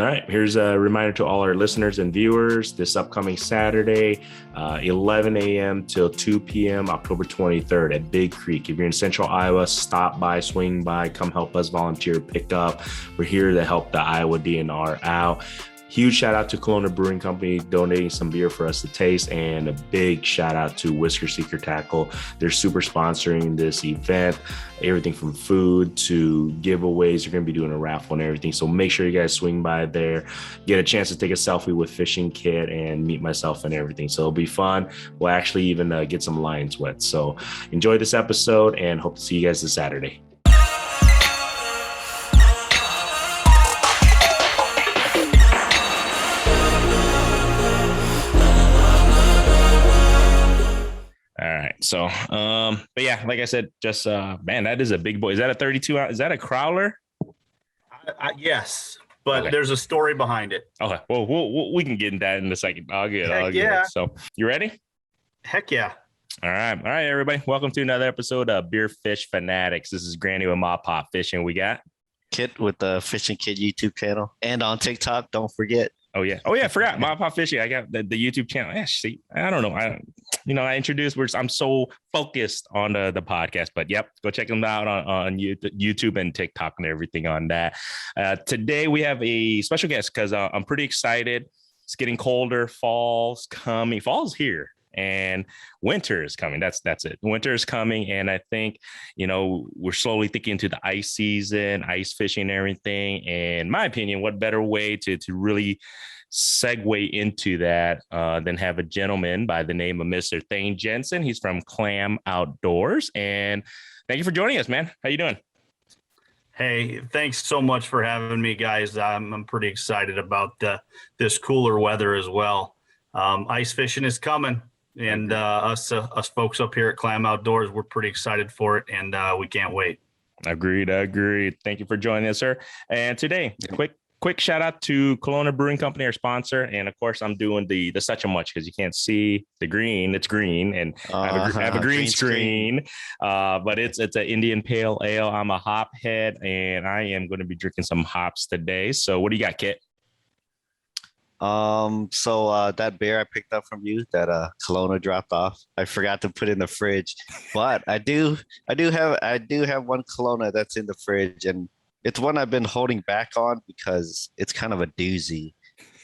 All right, here's a reminder to all our listeners and viewers. This upcoming Saturday, 11 a.m. till 2 p.m., October 23rd at Big Creek. If you're in Central Iowa, stop by, swing by, come help us volunteer, pick up. We're here to help the Iowa DNR out. Huge shout out to Kalona Brewing Company donating some beer for us to taste, and a big shout out to Whisker Seeker Tackle. They're super sponsoring this event, everything from food to giveaways. You're going to be doing a raffle and everything. So make sure you guys swing by there, get a chance to take a selfie with Fishing Kit and meet myself and everything. So it'll be fun. We'll actually even get some lines wet. So enjoy this episode and hope to see you guys this Saturday. So, but yeah, like I said, just, man, that is a big boy. Is that a 32 ounce? Is that a crowler? Yes, but okay. There's a story behind it. Okay. Well, we can get into that in a second. I'll get it. So you ready? Heck yeah. All right, everybody. Welcome to another episode of Beer Fish Fanatics. This is Granny with Ma Pop Fishing. We got Kit with the Fishing Kid YouTube channel and on TikTok. Don't forget. Oh yeah, I forgot Ma Pop Fishing. I got the YouTube channel. Yeah, see, I don't know. I introduced. I'm so focused on the podcast, but yep, go check them out on YouTube and TikTok and everything on that. Today we have a special guest because I'm pretty excited. It's getting colder. Fall's coming. Fall's here. And winter is coming. That's it. Winter is coming. And I think, we're slowly thinking into the ice season, ice fishing and everything. And in my opinion, what better way to really segue into that than have a gentleman by the name of Mr. Thayne Jensen. He's from Clam Outdoors. And thank you for joining us, man. How you doing? Hey, thanks so much for having me, guys. I'm pretty excited about this cooler weather as well. Ice fishing is coming. And us folks up here at Clam Outdoors, we're pretty excited for it, and we can't wait. Agreed. Thank you for joining us, sir. And today, quick shout out to Kalona Brewing Company, our sponsor. And of course, I'm doing the such a much because you can't see the green. It's green, and I have a green screen. But it's an Indian Pale Ale. I'm a hop head, and I am going to be drinking some hops today. So what do you got, Kit? So that beer I picked up from you that Kalona dropped off, I forgot to put in the fridge, but I do have one Kalona that's in the fridge, and it's one I've been holding back on because it's kind of a doozy.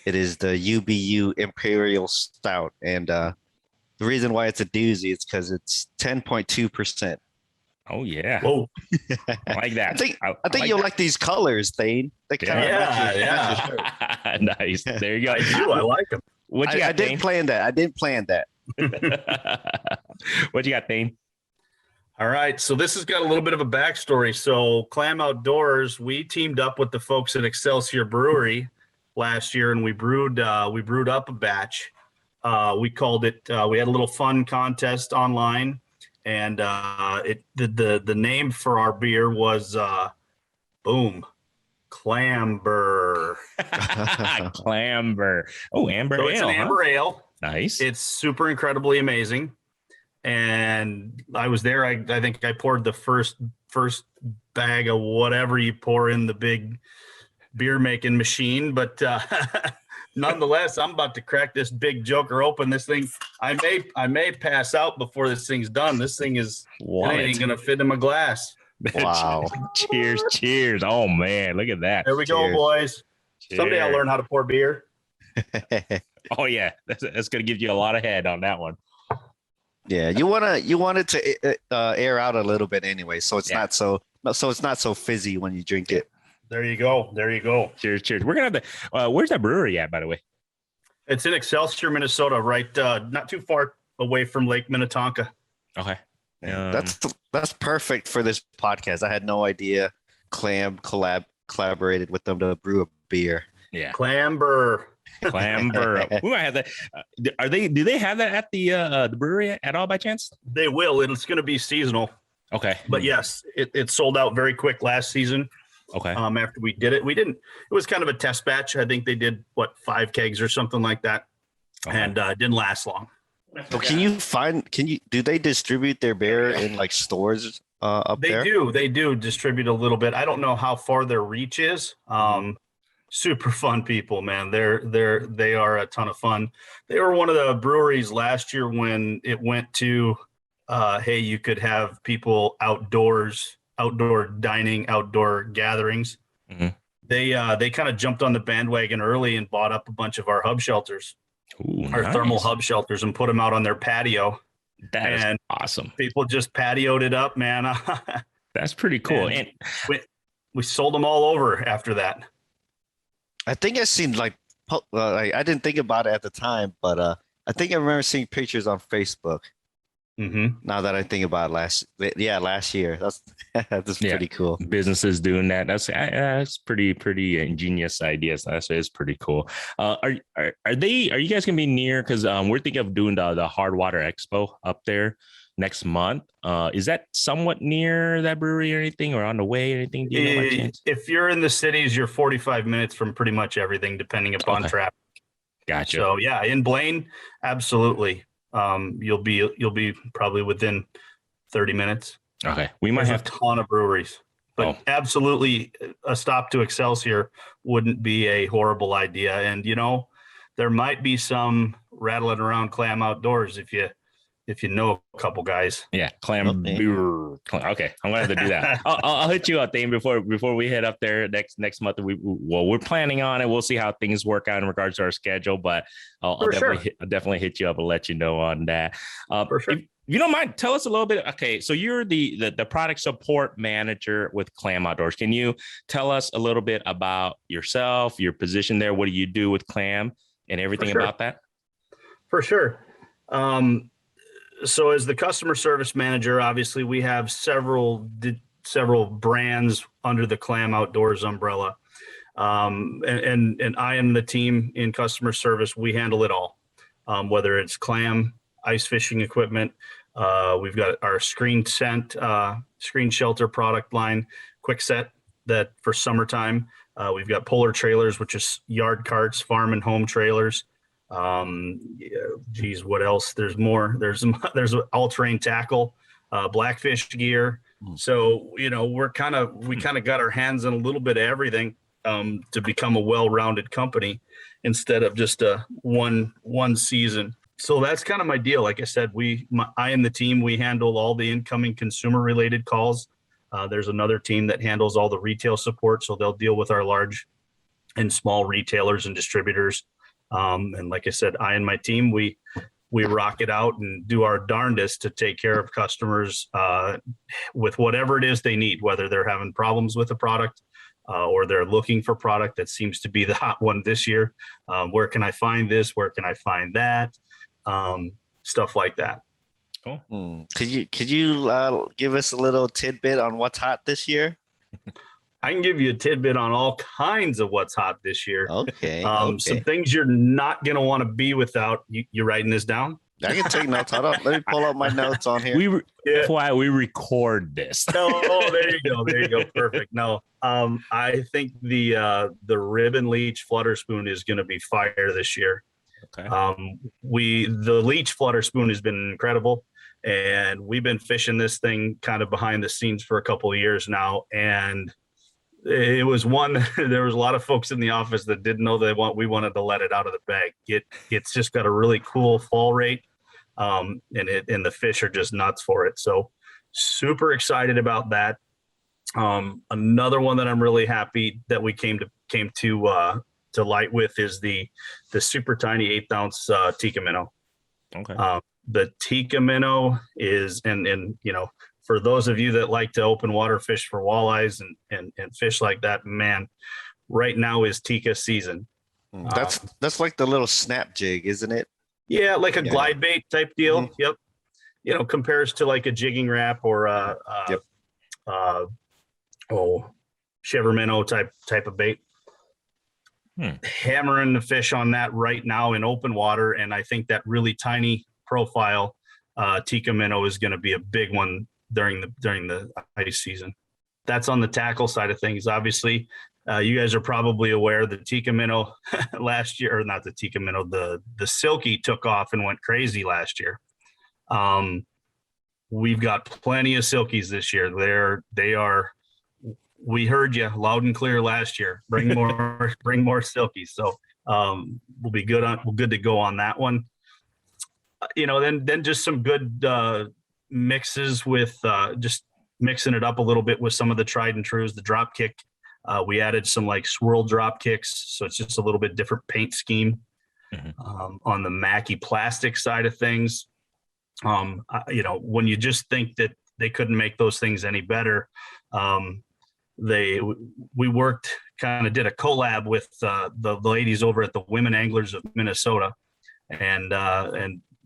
It is the UBU Imperial Stout, and the reason why it's a doozy is because it's 10.2%. Oh yeah. Whoa. I like that. I think you'll like these colors, Thayne. They kind of yeah. Nice. There you go. I do. I like them. What you got, I didn't plan that. What you got, Thayne? All right. So this has got a little bit of a backstory. So Clam Outdoors, we teamed up with the folks at Excelsior Brewery last year, and we brewed up a batch. We called it. We had a little fun contest online. And the name for our beer was Clamber. Clamber. Oh, amber ale. It's an amber ale. Nice. It's super incredibly amazing. And I was there. I think I poured the first bag of whatever you pour in the big beer making machine, but nonetheless, I'm about to crack this big joker open. This thing, I may pass out before this thing's done. This thing it ain't gonna fit in my glass. Wow. Cheers. Oh man, look at that. There we go, boys. Cheers. Someday I'll learn how to pour beer. Oh yeah, that's gonna give you a lot of head on that one. Yeah, you want it to air out a little bit anyway, so it's not so fizzy when you drink it. There you go. Cheers. We're gonna have to. Where's that brewery at, by the way? It's in Excelsior, Minnesota, right? Not too far away from Lake Minnetonka. Okay. That's perfect for this podcast. I had no idea Clam collaborated with them to brew a beer. Yeah. Clamber. We might have that. Do they have that at the brewery at all by chance? They will. It's going to be seasonal. Okay. But yes, it sold out very quick last season. Okay. After we did it, it was kind of a test batch. I think they did 5 kegs or something like that. Okay. And it didn't last long. So do they distribute their beer in like stores up there? They do distribute a little bit. I don't know how far their reach is. super fun people, man. They are a ton of fun. They were one of the breweries last year when it went to, hey, you could have people outdoors, outdoor dining, outdoor gatherings. Mhm. They kind of jumped on the bandwagon early and bought up a bunch of our hub shelters, Ooh, our thermal nice. hub shelters, and put them out on their patio. That is And awesome. people just patioed it up, man. That's pretty cool. And And we sold them all over after that. I think I seen like I didn't think about it at the time, but I think I remember seeing pictures on Facebook. Mm-hmm. Now that I think about last year, that's that's Yeah. pretty cool. businesses doing that, that's pretty ingenious ideas. That's pretty cool. Are you guys gonna be near? Because we're thinking of doing the hard water expo up there next month. Is that somewhat near that brewery or anything, or on the way or anything? Do you know by chance? If you're in the cities, you're 45 minutes from pretty much everything, depending upon Okay. traffic. Gotcha. So yeah, in Blaine, absolutely. You'll be probably within 30 minutes. Okay, we might There's have a ton of breweries, but Oh. absolutely a stop to Excelsior wouldn't be a horrible idea. And there might be some rattling around Clam Outdoors if you know a couple guys. Yeah, clam. Okay. Okay, I'm gonna have to do that. I'll hit you up, Thayne, before we head up there next month. We're planning on it. We'll see how things work out in regards to our schedule, but I'll For sure. definitely hit you up and let you know on that. For sure. If you don't mind, tell us a little bit. Okay, so you're the product support manager with Clam Outdoors. Can you tell us a little bit about yourself, your position there? What do you do with Clam and everything sure. about that? For sure. So as the customer service manager, obviously we have several brands under the Clam Outdoors umbrella. And I am the team in customer service. We handle it all, whether it's clam, ice fishing equipment. We've got our screen shelter product line, Quick Set, that for summertime. We've got Polar trailers, which is yard carts, farm and home trailers. What else? There's more. There's all-terrain tackle, blackfish gear. So we kind of got our hands on a little bit of everything to become a well-rounded company instead of just a one season. So that's kind of my deal. Like I said, I and the team, we handle all the incoming consumer-related calls. There's another team that handles all the retail support, so they'll deal with our large and small retailers and distributors. And like I said, I and my team, we rock it out and do our darndest to take care of customers with whatever it is they need, whether they're having problems with a product or they're looking for product that seems to be the hot one this year. Where can I find this? Where can I find that? Stuff like that. Cool. Could you give us a little tidbit on what's hot this year? I can give you a tidbit on all kinds of what's hot this year. Okay. Some things you're not going to want to be without. You writing this down? I can take notes. Hold on. Let me pull up my notes on here. That's why we record this. Oh, there you go. There you go. Perfect. No, I think the ribbon Leech Flutter spoon is going to be fire this year. Okay. The Leech Flutter spoon has been incredible, and we've been fishing this thing kind of behind the scenes for a couple of years now, and it was one. There was a lot of folks in the office that didn't know we wanted to let it out of the bag. It's just got a really cool fall rate, and the fish are just nuts for it. So super excited about that. Another one that I'm really happy that we came to light with is the super tiny 1/8 ounce Tikka Minnow. Okay. The Tikka Minnow is, and for those of you that like to open water fish for walleyes and fish like that, man, right now is Tikka season. That's like the little snap jig, isn't it? Yeah, like a glide bait type deal. Mm-hmm. Yep. Compares to like a jigging wrap or shiver minnow type of bait. Hammering the fish on that right now in open water, and I think that really tiny profile Tikka Minnow is going to be a big one during the ice season. That's on the tackle side of things. Obviously, you guys are probably aware the Tikka Minnow last year, or not the Tikka Minnow, the Silky took off and went crazy last year. We've got plenty of Silkies this year. we heard you loud and clear last year. Bring more, bring more silkies. So we'll be good to go on that one. Then just some good mixes with just mixing it up a little bit with some of the tried and trues. The drop kick, we added some like swirl drop kicks, so it's just a little bit different paint scheme. On the Mackie plastic side of things, when you just think that they couldn't make those things any better, we worked, kind of did a collab with the ladies over at the Women Anglers of Minnesota, and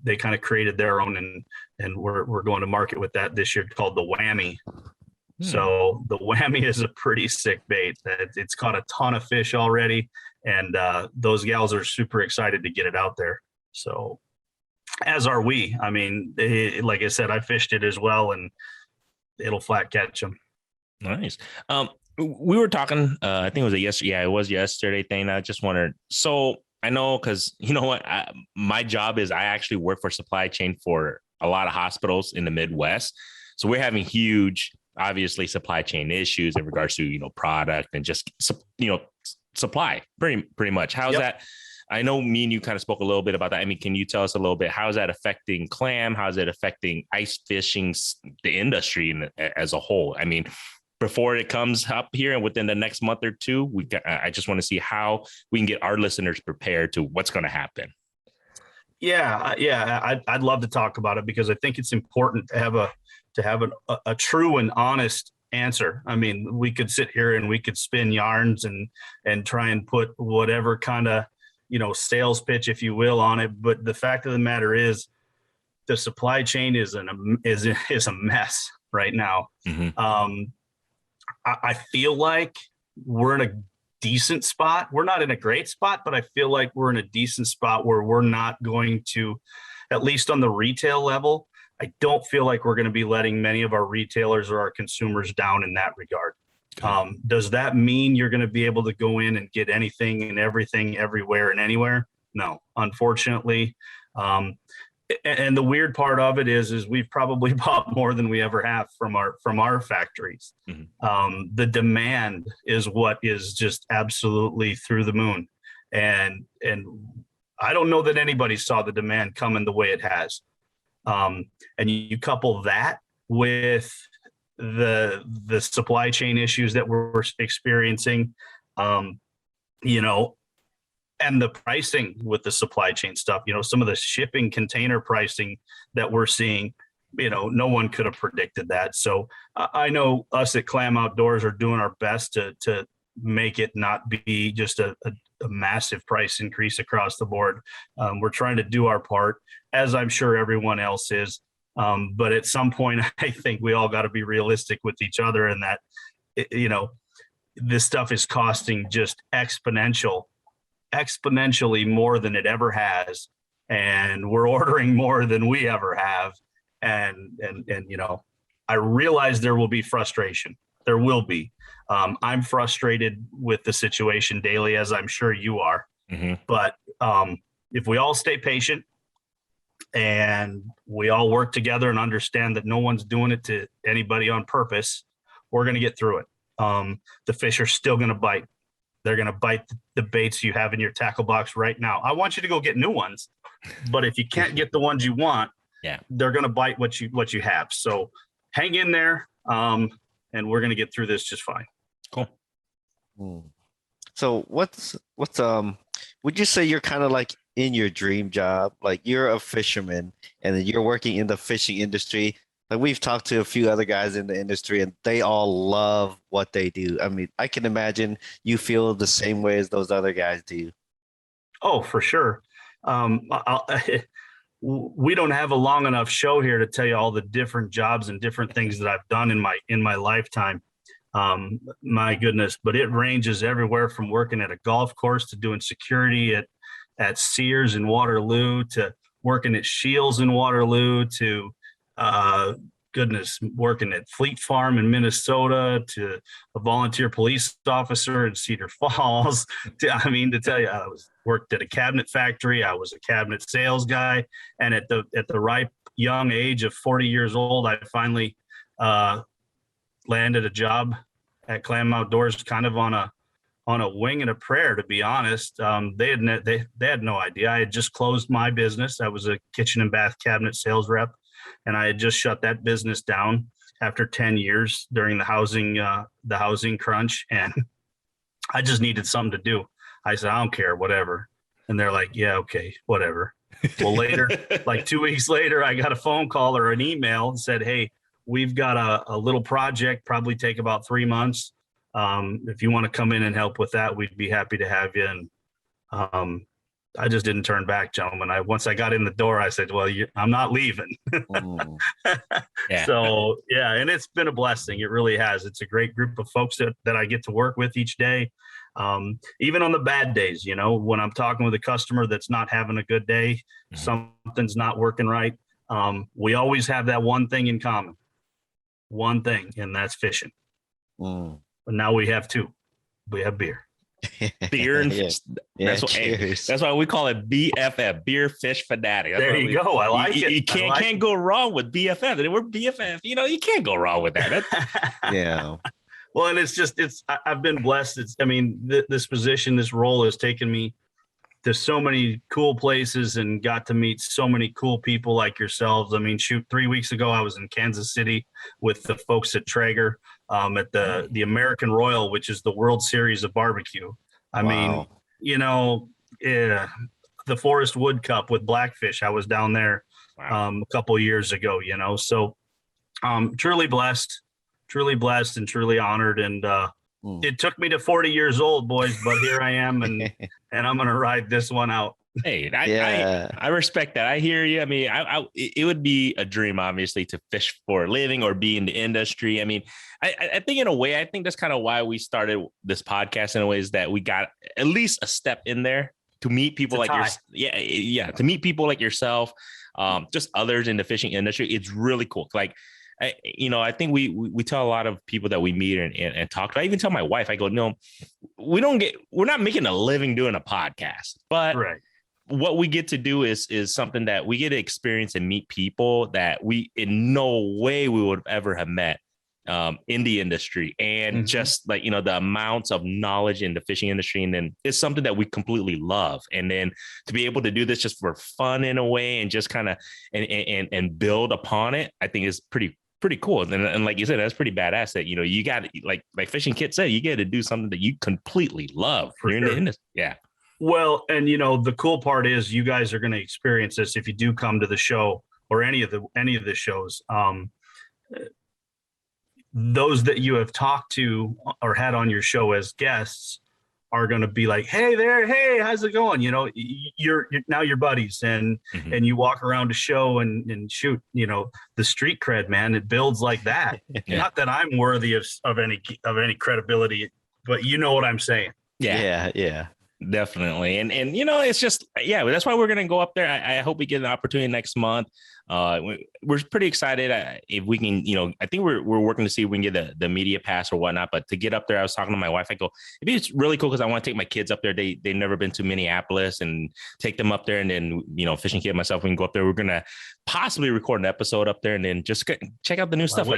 they kind of created their own, and we're going to market with that this year, called the Whammy. So the Whammy is a pretty sick bait. It's caught a ton of fish already, and those gals are super excited to get it out there. So as are we. I mean, like I said, I fished it as well, and it'll flat catch them. Nice. We were talking, I think it was yesterday. Yeah, it was yesterday, Thayne. I just wondered. So I know, because you know what, my job is, I actually work for supply chain for a lot of hospitals in the Midwest. So we're having huge, obviously, supply chain issues in regards to, product and just, supply pretty much. How's that? I know me and you kind of spoke a little bit about that. I mean, can you tell us a little bit, how is that affecting clam? How is it affecting ice fishing, the industry as a whole? I mean, before it comes up here and within the next month or two, I just want to see how we can get our listeners prepared to what's going to happen. Yeah. I'd love to talk about it, because I think it's important to have a true and honest answer. I mean, we could sit here and we could spin yarns and try and put whatever kind of, sales pitch, if you will, on it. But the fact of the matter is, the supply chain is a mess right now. I feel like we're in a decent spot. We're not in a great spot, but I feel like we're in a decent spot where we're not going to, at least on the retail level, I don't feel like we're going to be letting many of our retailers or our consumers down in that regard. Does that mean you're going to be able to go in and get anything and everything everywhere and anywhere? No, unfortunately. And the weird part of it is we've probably bought more than we ever have from our factories. The demand is what is just absolutely through the moon. And I don't know that anybody saw the demand coming the way it has. And you couple that with the supply chain issues that we're experiencing, and the pricing with the supply chain stuff, some of the shipping container pricing that we're seeing, no one could have predicted that. So I know us at Clam Outdoors are doing our best to make it not be just a massive price increase across the board. We're trying to do our part, as I'm sure everyone else is. But at some point, I think we all got to be realistic with each other, and that, this stuff is costing just exponentially more than it ever has. And we're ordering more than we ever have. And I realize there will be frustration. There will be. I'm frustrated with the situation daily, as I'm sure you are. But if we all stay patient and we all work together and understand that no one's doing it to anybody on purpose, we're going to get through it. The fish are still going to bite. They're going to bite the baits you have in your tackle box right now. I want you to go get new ones, but if you can't get the ones you want, they're going to bite what you have. So hang in there, and we're going to get through this just fine. Cool. So what's would you say you're kind of like in your dream job? Like, you're a fisherman and then you're working in the fishing industry. Like, we've talked to a few other guys in the industry and they all love what they do. I mean, I can imagine you feel the same way as those other guys do. Oh, for sure. We don't have a long enough show here to tell you all the different jobs and different things that I've done in my lifetime. My goodness, but it ranges everywhere from working at a golf course to doing security at Sears in Waterloo, to working at Shields in Waterloo, to working at Fleet Farm in Minnesota, to a volunteer police officer in Cedar Falls. To tell you, worked at a cabinet factory. I was a cabinet sales guy, and at the ripe young age of 40 years old, I finally landed a job at Clam Outdoors, kind of on a wing and a prayer, to be honest. They had no idea. I had just closed my business. I was a kitchen and bath cabinet sales rep, and I had just shut that business down after 10 years during the housing crunch, and I just needed something to do. I said, I don't care, whatever. And they're like, yeah, okay, whatever. Well, later, like 2 weeks later, I got a phone call or an email and said, hey, we've got a little project, probably take about 3 months. If you want to come in and help with that, we'd be happy to have you. And I just didn't turn back, gentlemen. Once I got in the door, I said, well, I'm not leaving. Yeah. So, yeah, and it's been a blessing. It really has. It's a great group of folks that I get to work with each day. Even on the bad days, when I'm talking with a customer that's not having a good day, something's not working right. We always have that one thing in common, and that's fishing. But now we have two. We have beer. Beer and fish. That's why we call it BFF, beer fish fanatic. There you go. I like it. You can't go wrong with BFF. We're BFF. You can't go wrong with that. Yeah. Well, and I've been blessed. This position, this role has taken me to so many cool places and got to meet so many cool people like yourselves. 3 weeks ago, I was in Kansas City with the folks at Traeger at the American Royal, which is the World Series of barbecue. Wow. The Forest Wood Cup with Blackfish. I was down there a couple of years ago, so truly blessed and truly honored. And it took me to 40 years old, boys, but here I am, and I'm going to ride this one out. Hey, I respect that. I hear you. It would be a dream, obviously, to fish for a living or be in the industry. I think in a way, I think that's kind of why we started this podcast in a way, is that we got at least a step in there to meet people like to meet people like yourself, just others in the fishing industry. It's really cool. Like, I think we tell a lot of people that we meet and talk to. I even tell my wife, I go, no, we're not making a living doing a podcast, but what we get to do is something that we get to experience and meet people that we in no way we would ever have met in the industry. And just like, the amounts of knowledge in the fishing industry, and then it's something that we completely love. And then to be able to do this just for fun in a way and just kind of and build upon it, I think is pretty cool. And like you said, that's pretty badass that, you got, like Fishing Kit said, you get to do something that you completely love. You're in the industry. Yeah. Well, and the cool part is you guys are going to experience this if you do come to the show or any of the shows. Those that you have talked to or had on your show as guests are going to be like, hey, how's it going? You're now your buddies, and you walk around a show and shoot, the street cred, man, it builds like that. Not that I'm worthy of any credibility, but you know what I'm saying. Yeah. Definitely. And it's just, that's why we're going to go up there. I hope we get an opportunity next month. We're pretty excited if we can, I think we're working to see if we can get the media pass or whatnot, but to get up there, I was talking to my wife, I go, it's really cool because I want to take my kids up there. They've never been to Minneapolis, and take them up there, and then, Fishing Kid and myself, we can go up there. We're going to possibly record an episode up there and then just check out the new stuff.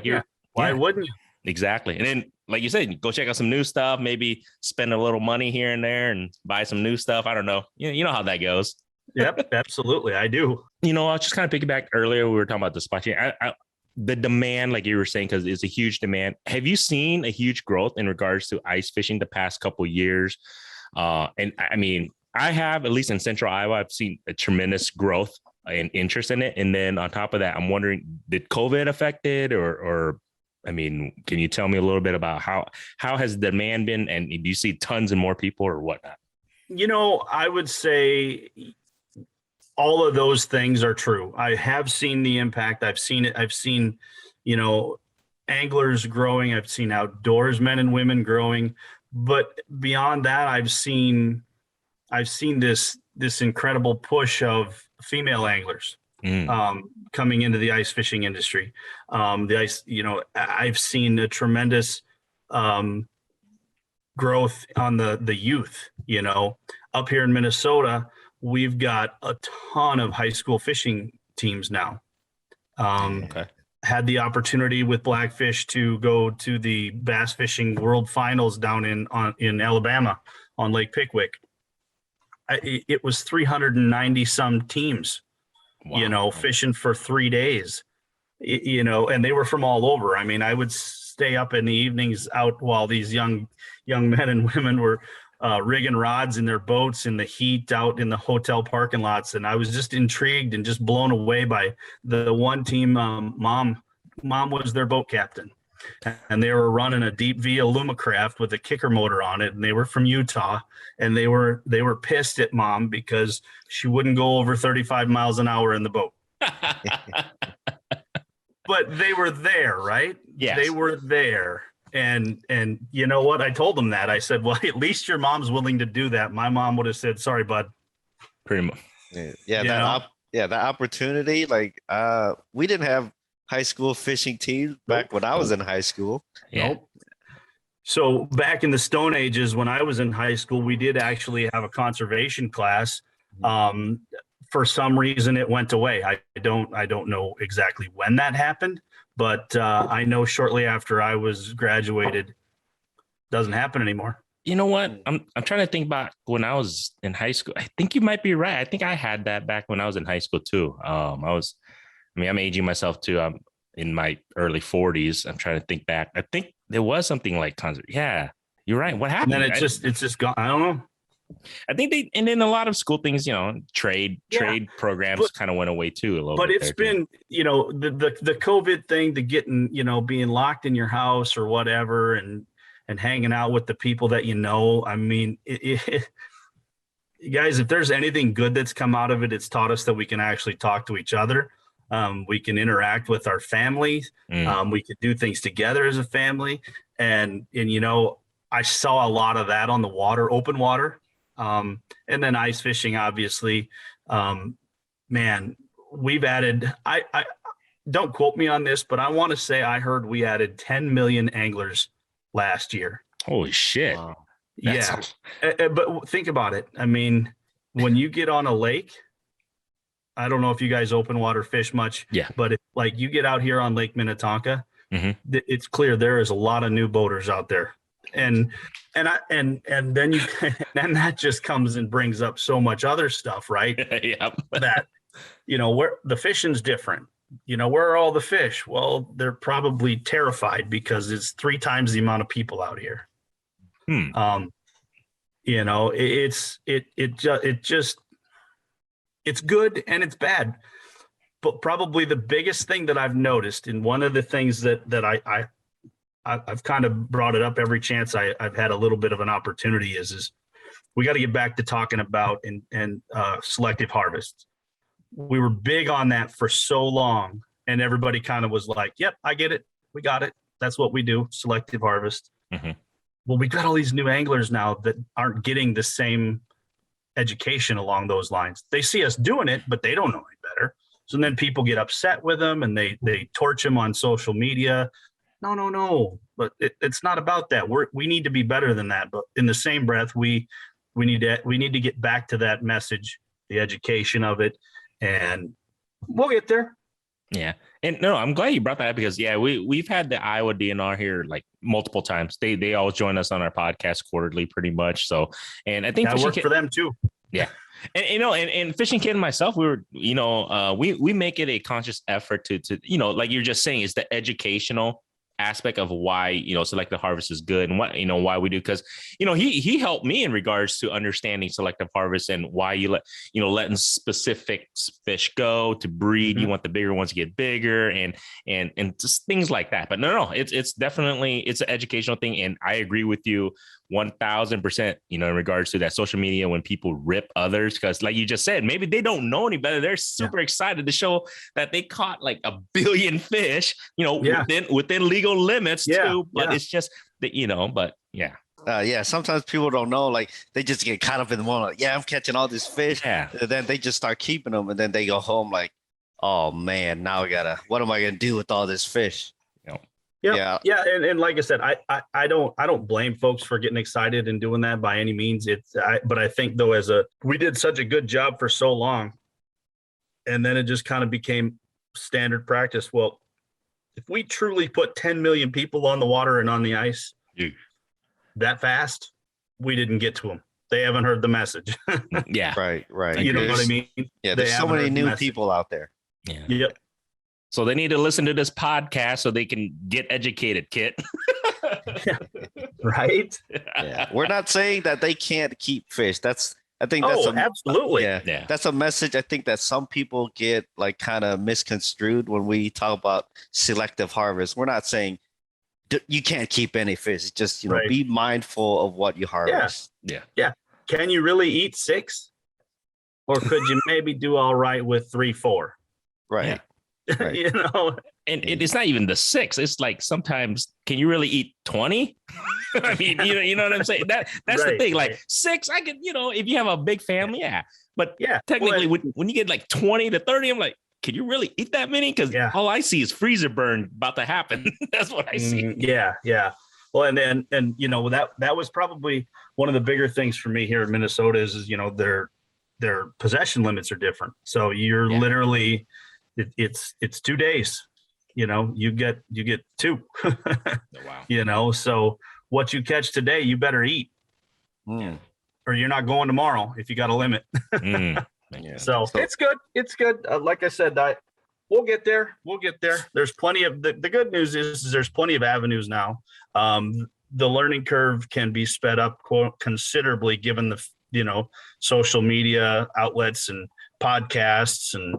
Why wouldn't you? Exactly. And then, like you said, go check out some new stuff, maybe spend a little money here and there and buy some new stuff. I don't know. You know how that goes. Yep, absolutely. I do. I'll just kind of piggyback earlier. We were talking about the spot chain. The demand, like you were saying, because it's a huge demand. Have you seen a huge growth in regards to ice fishing the past couple of years? And I have, at least in Central Iowa, I've seen a tremendous growth and interest in it. And then on top of that, I'm wondering, did COVID affect it, or can you tell me a little bit about how has demand been, and do you see tons and more people or whatnot? I would say all of those things are true. I have seen the impact. I've seen it. I've seen, anglers growing. I've seen outdoors men and women growing. But beyond that, I've seen this incredible push of female anglers coming into the ice fishing industry. I've seen a tremendous growth on the youth. Up here in Minnesota, we've got a ton of high school fishing teams now. had the opportunity with Blackfish to go to the bass fishing world finals down in Alabama on Lake Pickwick. It was 390 some teams, Wow. fishing for 3 days, and they were from all over. I mean, I would stay up in the evenings out while these young men and women were rigging rods in their boats in the heat out in the hotel parking lots. And I was just intrigued and just blown away by the one team. Mom was their boat captain, and they were running a deep V Alumacraft with a kicker motor on it. And they were from Utah, and they were pissed at Mom because she wouldn't go over 35 miles an hour in the boat. But they were there, right? Yes. They were there. And you know what? I told them that. I said, well, at least your mom's willing to do that. My mom would have said, sorry, bud. Pretty much. That opportunity. Like, we didn't have high school fishing teams back when I was in high school. Yeah. Nope. So back in the Stone Ages, when I was in high school, we did actually have a conservation class. For some reason, it went away. I don't know exactly when that happened. But I know shortly after I was graduated, doesn't happen anymore. You know what? I'm trying to think back when I was in high school. I think you might be right. I think I had that back when I was in high school too. I'm aging myself too. I'm in my early 40s. I'm trying to think back. I think there was something like concert. Yeah, you're right. What happened? And then it's just gone. I don't know. I think and then a lot of school things, trade programs kind of went away too a little bit. But it's been, the COVID thing, the getting, being locked in your house or whatever, and hanging out with the people that I mean, guys, if there's anything good that's come out of it, it's taught us that we can actually talk to each other. We can interact with our families. We can do things together as a family. And I saw a lot of that on the water, open water. And then ice fishing, obviously. Man, we've added, I don't quote me on this, but I want to say I heard we added 10 million anglers last year. Holy shit. Wow. Yeah. But think about it. I mean, when you get on a lake, I don't know if you guys open water fish much, but like you get out here on Lake Minnetonka, it's clear there is a lot of new boaters out there. And then then that just comes and brings up so much other stuff, right? Yep. That, where the fishing's different. Where are all the fish? Well, they're probably terrified because it's 3 times the amount of people out here. It's good and it's bad. But probably the biggest thing that I've noticed, and one of the things that I've kind of brought it up every chance I've had a little bit of an opportunity is we got to get back to talking about and selective harvests. We were big on that for so long, and everybody kind of was like, yep, I get it. We got it. That's what we do. Selective harvest. Well, we got all these new anglers now that aren't getting the same education along those lines. They see us doing it, but they don't know any better. So then people get upset with them and they torch them on social media. No. But it's not about that. We need to be better than that. But in the same breath, we need to get back to that message, the education of it, and we'll get there. Yeah. And no, I'm glad you brought that up because we've had the Iowa DNR here like multiple times. They always join us on our podcast quarterly pretty much. So, and I think that worked for them too. Yeah. And Fishing Kid and myself, we were, we make it a conscious effort to, like you're just saying, it's the educational aspect of why, selective harvest is good and what, why we do. Cause, he helped me in regards to understanding selective harvest and why you letting specific fish go to breed. You want the bigger ones to get bigger and just things like that. But no, it's definitely, it's an educational thing. And I agree with you 1000%, in regards to that social media when people rip others, because like you just said, maybe they don't know any better. They're super excited to show that they caught like 1 billion fish, within legal limits too. But it's just that, sometimes people don't know, like they just get caught up in the moment. Like, I'm catching all these fish. And then they just start keeping them, and then they go home like, oh man, now what am I gonna do with all this fish? Yeah. And like I said, I don't blame folks for getting excited and doing that by any means. But I think though, we did such a good job for so long, and then it just kind of became standard practice. Well, if we truly put 10 million people on the water and on the ice that fast, we didn't get to them. They haven't heard the message. Yeah. Right. You know what I mean? Yeah, there's so many new people out there. Yeah. Yep. So they need to listen to this podcast so they can get educated, Kit. Right? Yeah. We're not saying that they can't keep fish. I think that's absolutely. Yeah. That's a message I think that some people get like kind of misconstrued when we talk about selective harvest. We're not saying you can't keep any fish. It's just, Right. be mindful of what you harvest. Yeah. Can you really eat 6? Or could you maybe do all right with 3, 4? Right. Right. You know? And it's not even the 6. It's like sometimes, can you really eat 20? I mean, you know what I'm saying? That's the Right, thing. Like right. 6, I could, if you have a big family, yeah. But Yeah. technically, when you get like 20 to 30, I'm like, can you really eat that many? Because all I see is freezer burn about to happen. That's what I see. Yeah. Well, and that was probably one of the bigger things for me here in Minnesota is their possession limits are different. So you're literally, it's 2 days. You get 2. Wow. So what you catch today, you better eat, or you're not going tomorrow if you got a limit. Yeah. So it's good. It's good. Like I said, we'll get there. There's plenty of the good news is there's plenty of avenues now. The learning curve can be sped up considerably given the social media outlets and podcasts and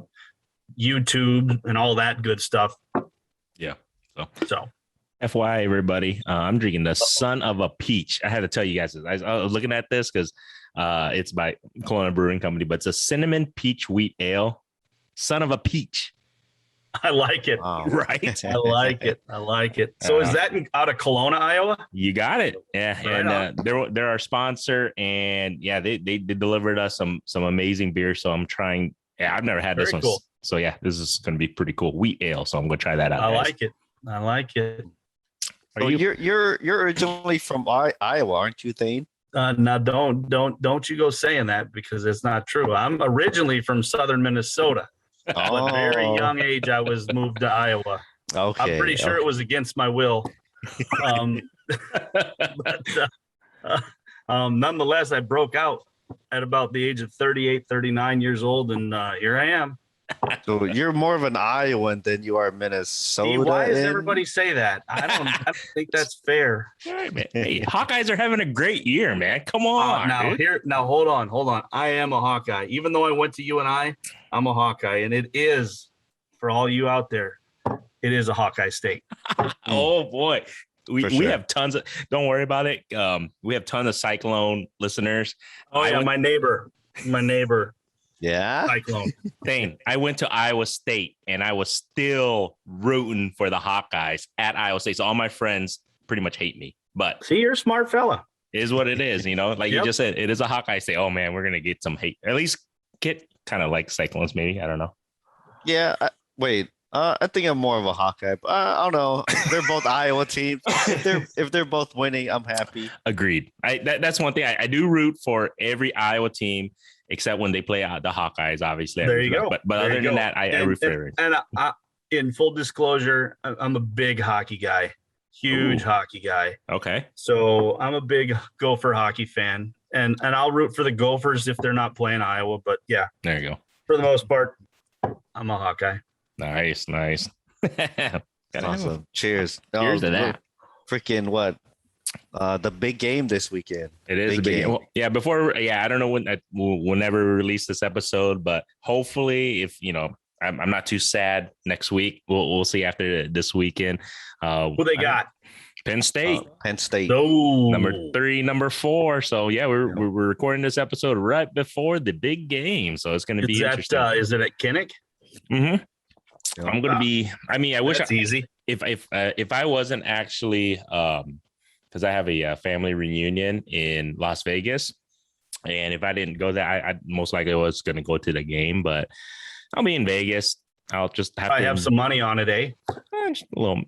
YouTube and all that good stuff. Yeah. So FYI, everybody, I'm drinking the Son of a Peach. I had to tell you guys this. I was looking at this because it's by Kalona Brewing Company, but it's a cinnamon peach wheat ale. Son of a Peach. I like it. Wow. Right? I like it. So is that out of Kalona, Iowa? You got it. Yeah. Right And they're our sponsor. And yeah, they delivered us some amazing beer. So I'm trying. Yeah, I've never had this Very one. cool. So yeah, this is going to be pretty cool. Wheat ale. So I'm going to try that out. I guys. like it. So you're originally from Iowa, aren't you, Thayne? Now don't you go saying that because it's not true. I'm originally from southern Minnesota. But at a very young age, I was moved to Iowa. Okay. I'm pretty sure it was against my will. Nonetheless, I broke out at about the age of 38, 39 years old, and here I am. So you're more of an Iowan than you are Minnesota. See, why does everybody say that? I don't think that's fair. All right, man. Hey, Hawkeyes are having a great year, man. Come on. Now hold on. I am a Hawkeye. Even though I went to UNI, I'm a Hawkeye, and it is for all you out there. It is a Hawkeye state. Oh boy. We sure. have tons of, don't worry about it. We have tons of Cyclone listeners. My neighbor. Yeah. Cyclone. Thayne, I went to Iowa State and I was still rooting for the Hawkeyes at Iowa State. So all my friends pretty much hate me, but See, you're a smart fella. it is what it is. Like you just said, it is a Hawkeye State. Oh man, we're going to get some hate. At least Kit kind of like Cyclones, maybe. I don't know. Yeah. I think I'm more of a Hawkeye, but I don't know. They're both Iowa teams. If they're both winning, I'm happy. Agreed. That's one thing. I do root for every Iowa team except when they play out the Hawkeyes, obviously. There you go. But other than that, I root for everyone. And in full disclosure, I'm a big hockey guy, huge hockey guy. Okay. So I'm a big Gopher hockey fan, and I'll root for the Gophers if they're not playing Iowa. But yeah, There you go. for the most part, I'm a Hawkeye. Nice. Awesome. Cheers. Cheers to that. Freaking what? The big game this weekend. It is a big game. Well, I don't know when we'll never release this episode, but hopefully if I'm not too sad next week. We'll see after this weekend. Who they got? Penn State. Penn State. No. Number 3, number 4. So yeah, we're recording this episode right before the big game. So it's gonna be interesting. Is it at Kinnick? Mm-hmm. I'm gonna be. I mean, I wish That's easy. If I wasn't actually because I have a family reunion in Las Vegas, and if I didn't go there, I most likely was going to go to the game, but I'll be in Vegas. I'll just have some money on it, eh? Just a little.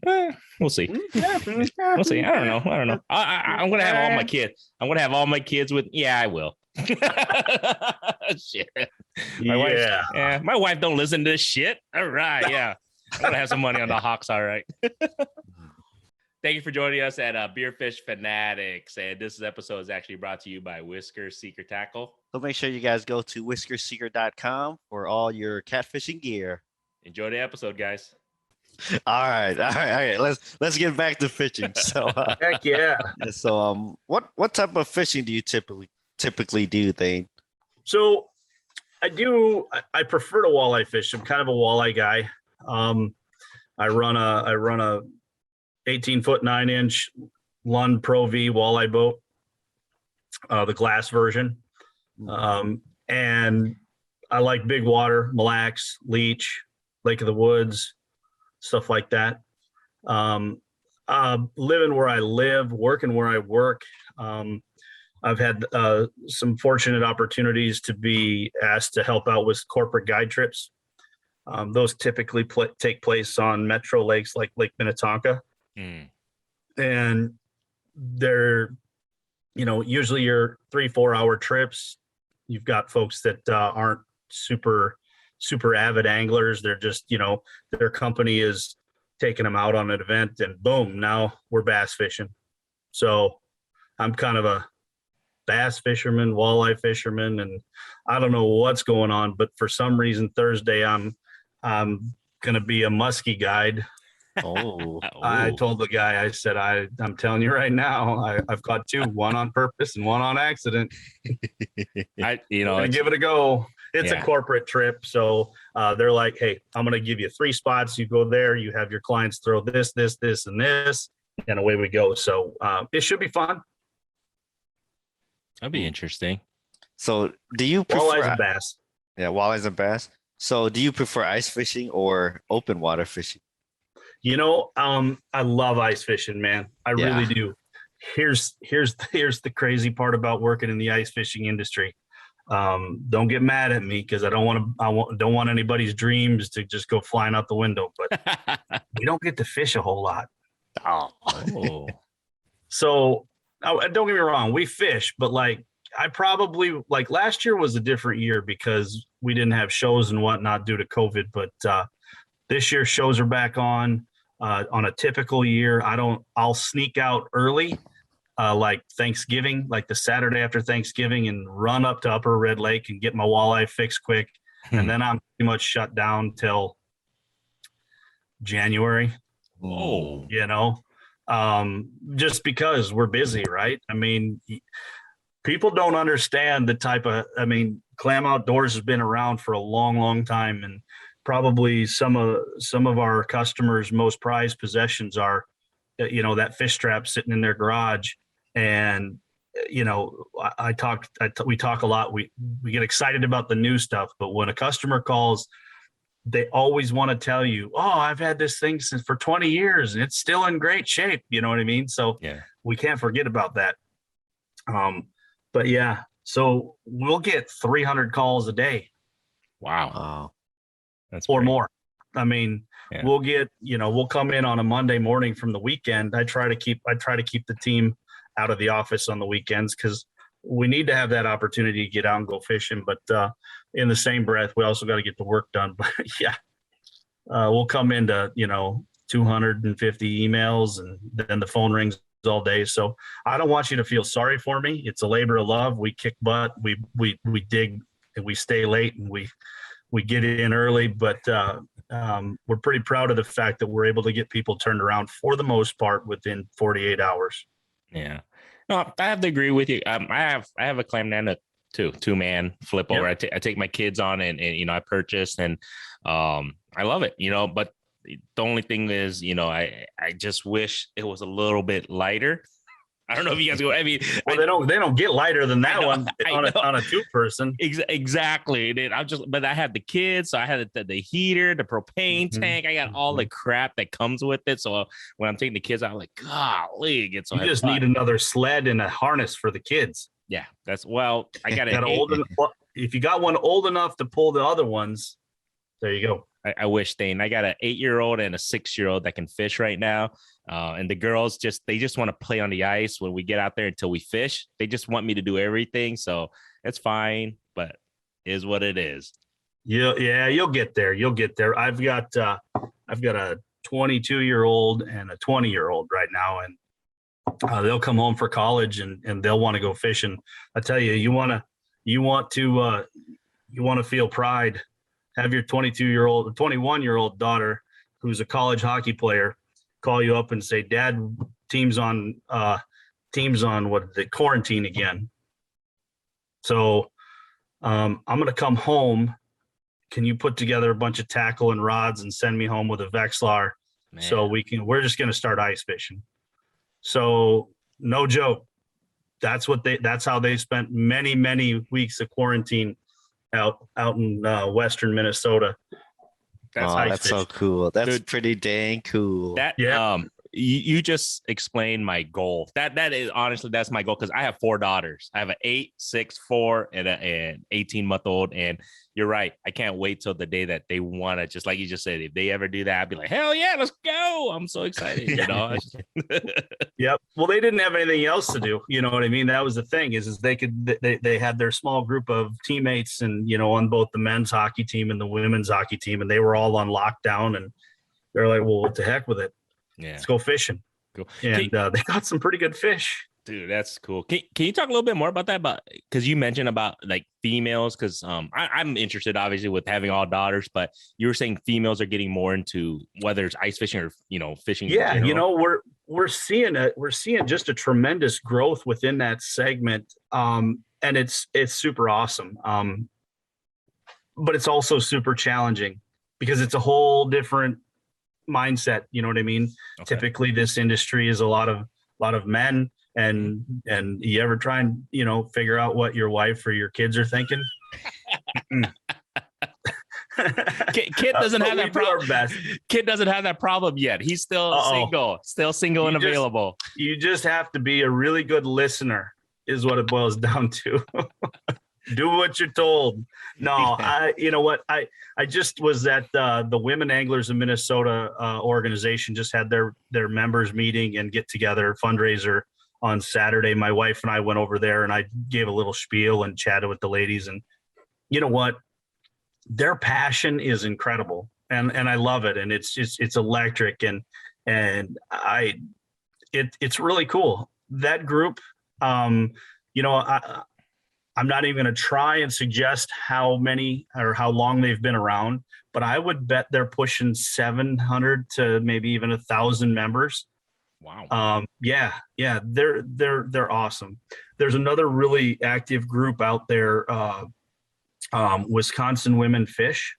We'll see. We'll see. I don't know. I'm gonna have all my kids. I'm gonna have all my kids with. Yeah, I will. Shit. My wife don't listen to this shit. All right. Yeah. I'm gonna have some money on the Hawks. All right. Thank you for joining us at Beerfish Fanatics. And this episode is actually brought to you by Whisker Secret Tackle. So make sure you guys go to whiskersecret.com for all your catfishing gear. Enjoy the episode, guys. All right. Let's get back to fishing. So Heck yeah. So what type of fishing do you typically do, Thayne? So I prefer to walleye fish. I'm kind of a walleye guy. I run a 18-foot 9-inch Lund Pro V walleye boat, the glass version. And I like big water, Mille Lacs, Leech, Lake of the Woods, stuff like that. Living where I live, working where I work. I've had some fortunate opportunities to be asked to help out with corporate guide trips. Those typically take place on metro lakes like Lake Minnetonka. And they're, usually your 3-4 hour trips. You've got folks that aren't super avid anglers. They're just, their company is taking them out on an event and boom, now we're bass fishing. So I'm kind of a bass fisherman, walleye fisherman, and I don't know what's going on, but for some reason Thursday I'm going to be a muskie guide. Oh, I told the guy, I said, I'm telling you right now, I've got two, one on purpose and one on accident. Give it a go. It's a corporate trip. So they're like, hey, I'm going to give you 3 spots. You go there, you have your clients throw this, and this, and away we go. So it should be fun. That'd be interesting. So do you prefer walleyes and bass? Yeah, walleyes and bass. So do you prefer ice fishing or open water fishing? I love ice fishing, man. I really do. Here's the crazy part about working in the ice fishing industry. Don't get mad at me because I don't want anybody's dreams to just go flying out the window. But we don't get to fish a whole lot. Oh. So don't get me wrong, we fish, but last year was a different year because we didn't have shows and whatnot due to COVID. But this year shows are back on a typical year. I'll sneak out early, like Thanksgiving, like the Saturday after Thanksgiving, and run up to Upper Red Lake and get my walleye fixed quick. And then I'm pretty much shut down till January. Oh, Just because we're busy, right? I mean, people don't understand the type of, Clam Outdoors has been around for a long, long time. And probably some of our customers' most prized possessions are, that fish trap sitting in their garage. And, we talk a lot. We get excited about the new stuff, but when a customer calls, they always want to tell you, oh, I've had this thing for 20 years and it's still in great shape. You know what I mean? So we can't forget about that. But yeah, so we'll get 300 calls a day. Wow. That's or great. more. We'll get, we'll come in on a Monday morning from the weekend. I try to keep the team out of the office on the weekends because we need to have that opportunity to get out and go fishing. But in the same breath, we also got to get the work done. But we'll come into, 250 emails and then the phone rings all day. So I don't want you to feel sorry for me. It's a labor of love. We kick butt, we dig, and we stay late, and we get in early, but we're pretty proud of the fact that we're able to get people turned around for the most part within 48 hours. Yeah. No, I have to agree with you. I have a Clam Nano too, 2-man flip over. I take my kids on and I purchased and I love it, but the only thing is, I just wish it was a little bit lighter. I don't know if you guys go. They don't get lighter than that one on a 2-person. Exactly. But I had the kids, so I had the heater, the propane tank. I got all the crap that comes with it. So when I'm taking the kids out, I'm like, golly, it's so you just need another sled and a harness for the kids. Yeah, I got it. If you got one old enough to pull the other ones, there you go. I wish, Thayne. I got an 8-year-old and a 6-year-old that can fish right now. And the girls just want to play on the ice when we get out there until we fish. They just want me to do everything. So it's fine, but it is what it is. Yeah, you'll get there. I've got I've got a 22-year-old and a 20-year-old right now, and they'll come home for college and they'll want to go fishing. I tell you, you want to feel pride. Have your 21-year-old daughter, who's a college hockey player, call you up and say, "Dad, team's on the quarantine again. So I'm going to come home. Can you put together a bunch of tackle and rods and send me home with a Vexlar so we're just going to start ice fishing." So no joke. That's how they spent many, many weeks of quarantine out in western Minnesota. That's so cool. That's pretty dang cool. You just explained my goal. That is honestly, that's my goal, because I have 4 daughters. I have an 8, 6, 4, and an 18-month-old. And you're right. I can't wait till the day that they want to, just like you just said, if they ever do that, I'd be like, hell yeah, let's go. I'm so excited. You know? Yep. Well, they didn't have anything else to do. You know what I mean? That was the thing is they had their small group of teammates and, on both the men's hockey team and the women's hockey team, and they were all on lockdown, and they're like, well, what the heck with it? Yeah. Let's go fishing. Cool. And they got some pretty good fish. Dude, that's cool. Can you talk a little bit more about that? Because you mentioned about like females, because I'm interested obviously with having all daughters, but you were saying females are getting more into whether it's ice fishing or fishing. Yeah, we're seeing just a tremendous growth within that segment. And it's super awesome. But it's also super challenging because it's a whole different mindset. You know what I mean? Okay. Typically this industry is a lot of men, and you ever try and figure out what your wife or your kids are thinking? Kid doesn't have that problem. Kid doesn't have that problem yet. He's still single and available. You just have to be a really good listener is what it boils down to. Do what you're told. No, you know what? I just was at the Women Anglers of Minnesota organization, just had their members meeting and get together fundraiser on Saturday. My wife and I went over there and I gave a little spiel and chatted with the ladies, and you know what? Their passion is incredible. And I love it. And it's electric and it's really cool. That group, I'm not even going to try and suggest how many or how long they've been around, but I would bet they're pushing 700 to maybe even 1,000 members. Wow. Yeah. They're awesome. There's another really active group out there, Wisconsin Women Fish.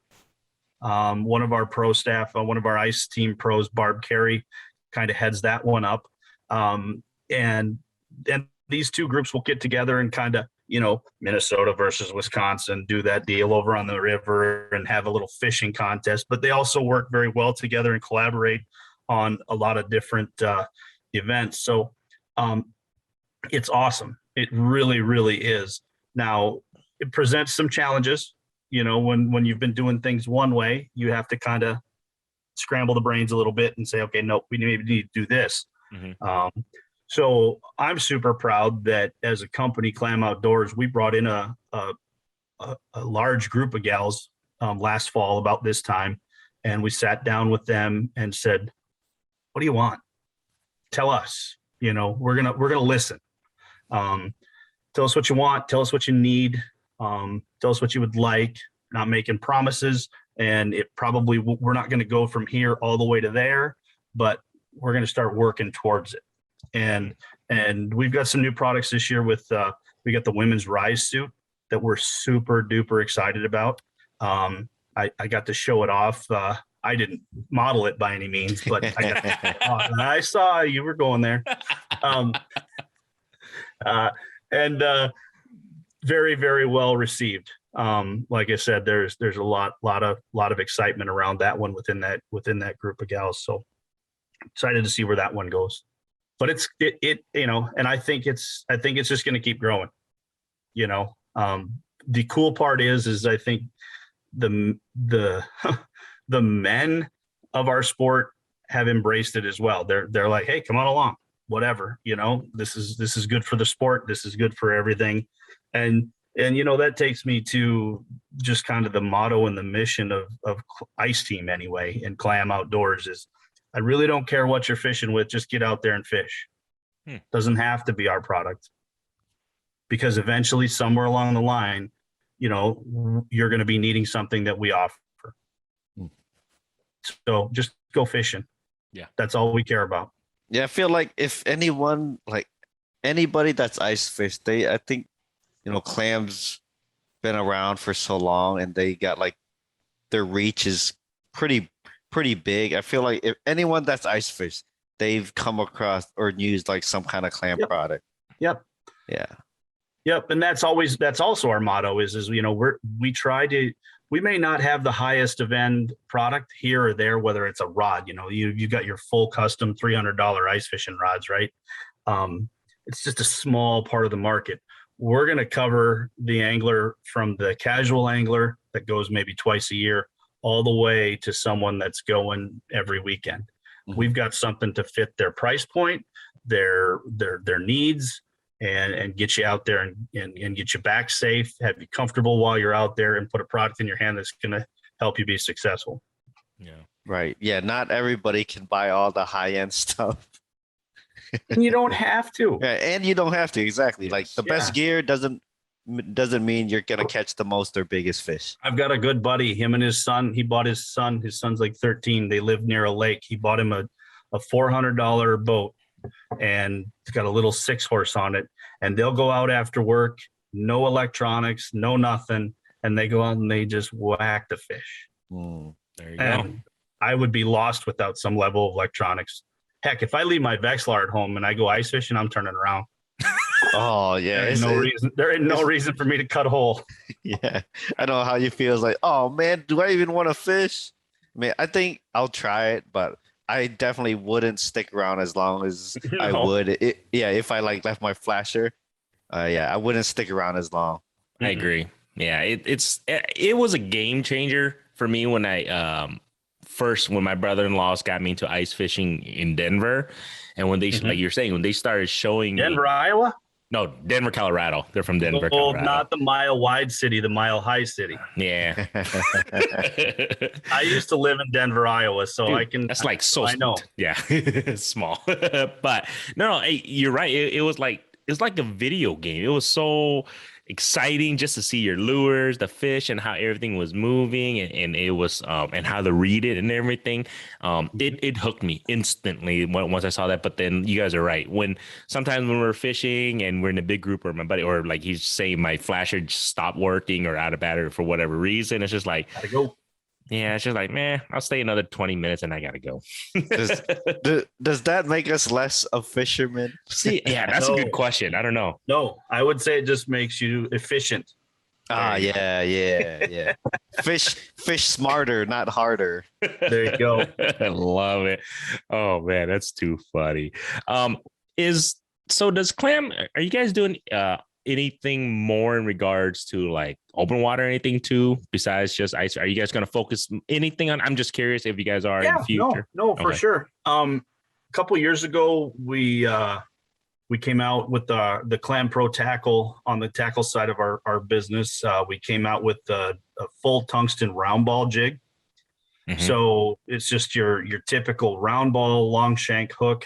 One of our pro staff, one of our ice team pros, Barb Carey, kind of heads that one up. And these two groups will get together and kind of, Minnesota versus Wisconsin, do that deal over on the river and have a little fishing contest. But they also work very well together and collaborate on a lot of different events. So it's awesome. It really, really is. Now, it presents some challenges. When you've been doing things one way, you have to kind of scramble the brains a little bit and say, okay, no, we maybe need to do this. Mm-hmm. So I'm super proud that as a company, Clam Outdoors, we brought in a large group of gals last fall about this time, and we sat down with them and said, "What do you want? Tell us. We're gonna listen. Tell us what you want. Tell us what you need. Tell us what you would like. Not making promises, and we're not going to go from here all the way to there, but we're going to start working towards it." And we've got some new products this year with we got the women's rise suit that we're super duper excited about. I got to show it off. I didn't model it by any means, but I saw you were going there. And very, very well received. Like I said, there's a lot of excitement around that one within that group of gals. So excited to see where that one goes. But and I think it's just going to keep growing. The cool part is I think the men of our sport have embraced it as well. They're like, hey, come on along, whatever. This is good for the sport. This is good for everything. And that takes me to just kind of the motto and the mission of Ice Team anyway, and Clam Outdoors is, I really don't care what you're fishing with, just get out there and fish. Doesn't have to be our product, because eventually somewhere along the line, you know, you're going to be needing something that we offer. So just go fishing. Yeah. That's all we care about. Yeah, I feel like if anyone, like anybody that's ice fish, I think, you know, Clam's been around for so long and they got like their reach is pretty big. I feel like if anyone that's ice fish, they've come across or used like some kind of Clam product. Yep. Yeah. Yep. And that's also our motto is, you know, we may not have the highest of end product here or there, whether it's a rod, you know, you got your full custom $300 ice fishing rods, right? It's just a small part of the market. We're going to cover the angler from the casual angler that goes maybe twice a year all the way to someone that's going every weekend. Mm-hmm. We've got something to fit their price point, their needs, and get you out there and get you back safe, have you comfortable while you're out there, and put a product in your hand that's going to help you be successful. Yeah. Right. Yeah. Not everybody can buy all the high end stuff. And you don't have to. Yeah, and you don't have to. Exactly. Like the best gear doesn't mean you're going to catch the most or biggest fish. I've got a good buddy, him and his son. He bought his son's like 13. They live near a lake. He bought him a $400 boat, and it's got a little 6-horse on it, and they'll go out after work, no electronics, no nothing, and they go out and they just whack the fish. There you and go. I would be lost without some level of electronics. Heck, if I leave my Vexlar at home and I go ice fishing, I'm turning around. Oh yeah, there ain't no reason for me to cut a hole. Yeah, I know how you feel. It's like, oh man, do I even want to fish? I mean, I think I'll try it, but I definitely wouldn't stick around as long as I would. If I like left my flasher, I wouldn't stick around as long. I agree. Yeah, it was a game changer for me when when my brother-in-laws got me into ice fishing in Denver, and when they like you're saying, when they started showing Denver, Iowa. No, Denver, Colorado. They're from Denver, Colorado. Not the mile wide city, the mile high city. Yeah. I used to live in Denver, Iowa, so Dude, I can. That's like so. I know. Yeah, small. But no, you're right. It was like a video game. It was so exciting just to see your lures, the fish, and how everything was moving, and it was and how to read it and everything. It hooked me instantly once I saw that. But then you guys are right. Sometimes when we're fishing and we're in a big group, or my buddy, or like he's saying my flasher just stopped working or out of battery for whatever reason, it's just like, gotta go. Yeah, it's just like, man, I'll stay another 20 minutes and I gotta go. Does that make us less of fishermen? See, yeah, that's a good question. I don't know. No, I would say it just makes you efficient. Yeah. Fish smarter, not harder. There you go. I love it. Oh man, that's too funny. Does Clam, are you guys doing anything more in regards to like open water or anything too besides just ice? Are you guys going to focus anything on? I'm just curious if you guys are in the future. No, for sure. A couple years ago, we came out with the Clam Pro tackle on the tackle side of our business. We came out with a full tungsten round ball jig. Mm-hmm. So it's just your typical round ball, long shank hook,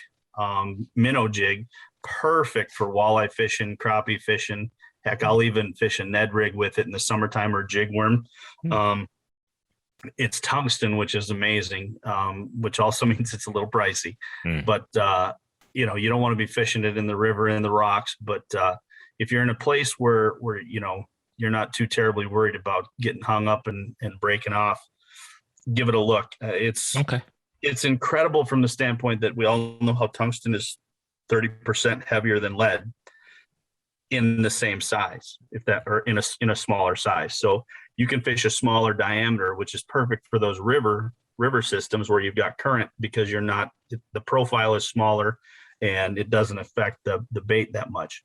minnow jig. Perfect for walleye fishing, crappie fishing. Heck, I'll even fish a Ned rig with it in the summertime, or jig worm. It's tungsten, which is amazing, which also means it's a little pricey. But you don't want to be fishing it in the river and the rocks. But if you're in a place where you're not too terribly worried about getting hung up and breaking off, give it a look. It's incredible from the standpoint that we all know how tungsten is 30% heavier than lead in the same size, or in a smaller size. So you can fish a smaller diameter, which is perfect for those river systems where you've got current, because the profile is smaller and it doesn't affect the bait that much.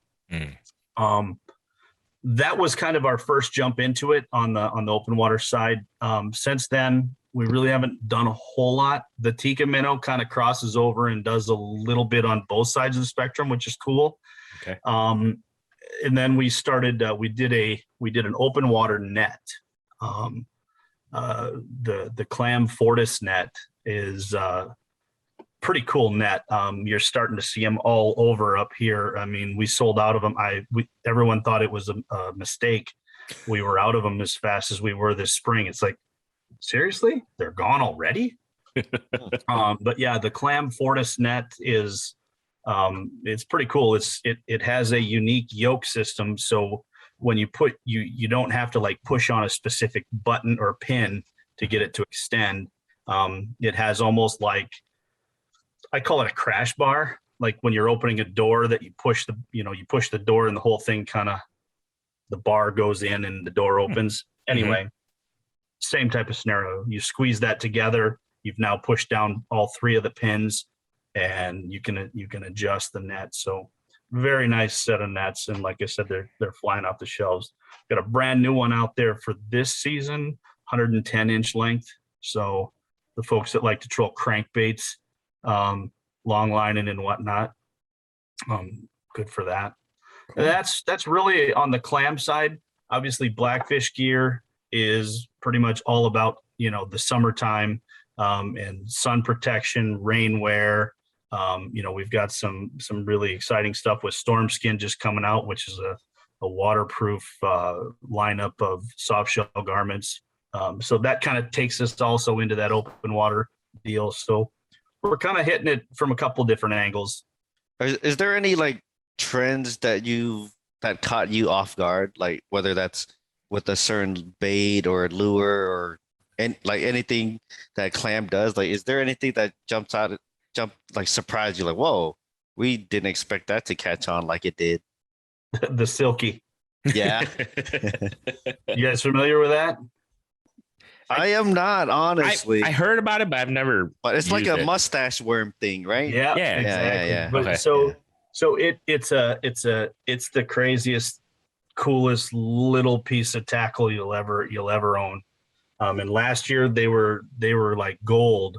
That was kind of our first jump into it on the open water side. Since then, we really haven't done a whole lot. The Tikka Minnow kind of crosses over and does a little bit on both sides of the spectrum, which is cool. Okay. And then we started. We did an open water net. The Clam Fortis net is pretty cool net. You're starting to see them all over up here. I mean, we sold out of them. Everyone thought it was a mistake. We were out of them as fast as we were this spring. It's like, seriously, they're gone already. But yeah, the Clam Fortis net is it's pretty cool. It has a unique yoke system, so when you put you don't have to like push on a specific button or pin to get it to extend. It has almost like, I call it a crash bar, like when you're opening a door that you push the door and the whole thing kind of, the bar goes in and the door opens. Anyway, same type of scenario. You squeeze that together. You've now pushed down all three of the pins, and you can adjust the net. So very nice set of nets. And like I said, they're flying off the shelves. Got a brand new one out there for this season, 110-inch length. So the folks that like to troll crankbaits, long lining and whatnot, good for that. Cool. And that's really on the clam side. Obviously, Blackfish gear is pretty much all about, the summertime, and sun protection, rainwear. We've got some really exciting stuff with Storm Skin just coming out, which is a waterproof lineup of soft shell garments. So that kind of takes us also into that open water deal. So we're kind of hitting it from a couple different angles. Is there any like trends that caught you off guard, like whether that's with a certain bait or lure or like anything that Clam does? Like, is there anything that like surprised you, like, whoa, we didn't expect that to catch on like it did? The silky. Yeah. You guys familiar with that? I am not, honestly. I heard about it, but I've never. But it's like a mustache worm thing, right? Yeah, exactly. Yeah. But okay. So it's the craziest, coolest little piece of tackle you'll ever own. And last year they were like gold.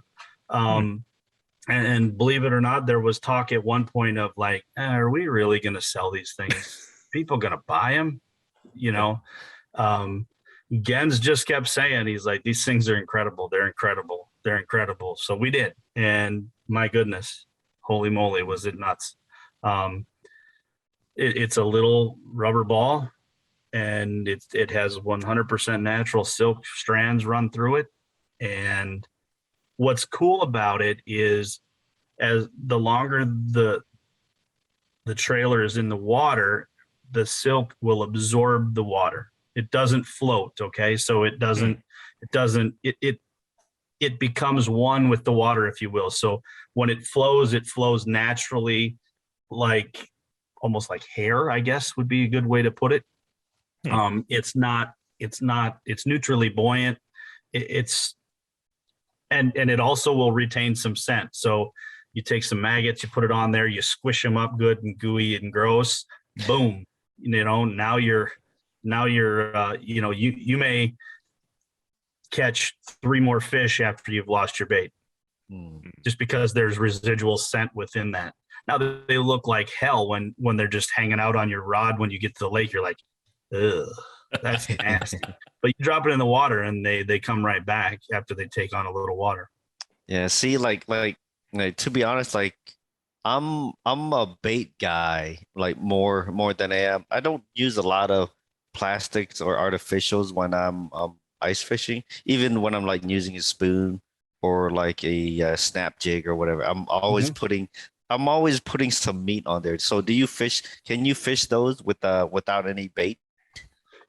And believe it or not, there was talk at one point of like, are we really going to sell these things? People going to buy them? Gens just kept saying, he's like, these things are incredible. They're incredible. They're incredible. So we did. And my goodness, holy moly, was it nuts. It's a little rubber ball, and it has 100% natural silk strands run through it. And what's cool about it is, as the longer the trailer is in the water, the silk will absorb the water. It doesn't float. Okay. So it becomes one with the water, if you will. So when it flows naturally, like almost like hair, I guess would be a good way to put it. It's neutrally buoyant. And it also will retain some scent. So you take some maggots, you put it on there, you squish them up good and gooey and gross, boom. Now you're you may catch 3 more fish after you've lost your bait, just because there's residual scent within that. Now they look like hell when they're just hanging out on your rod. When you get to the lake, you're like, ugh, that's nasty. But you drop it in the water and they come right back after they take on a little water. Yeah. See, like to be honest, like I'm a bait guy, like more than I am. I don't use a lot of plastics or artificials when I'm ice fishing. Even when I'm like using a spoon or like a snap jig or whatever, I'm always putting some meat on there. So do you fish? Can you fish those without any bait?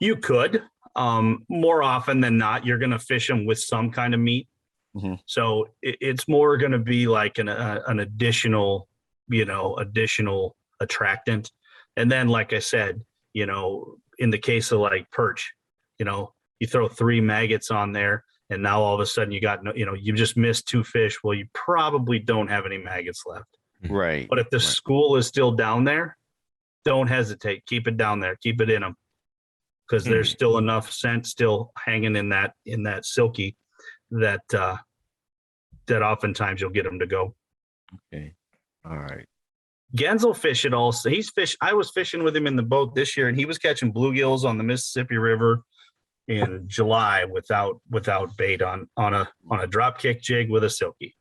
You could. More often than not, you're going to fish them with some kind of meat. So it's more going to be like an additional attractant. And then, like I said, in the case of like perch, you throw 3 maggots on there, and now all of a sudden you got you just missed 2 fish. Well, you probably don't have any maggots left. Right. But if the school is still down there, don't hesitate. Keep it down there. Keep it in them, because there's still enough scent still hanging in that silky that oftentimes you'll get them to go. Okay. All right. Gens will fish it also. I was fishing with him in the boat this year, and he was catching bluegills on the Mississippi River, in July without bait on a drop kick jig with a silky.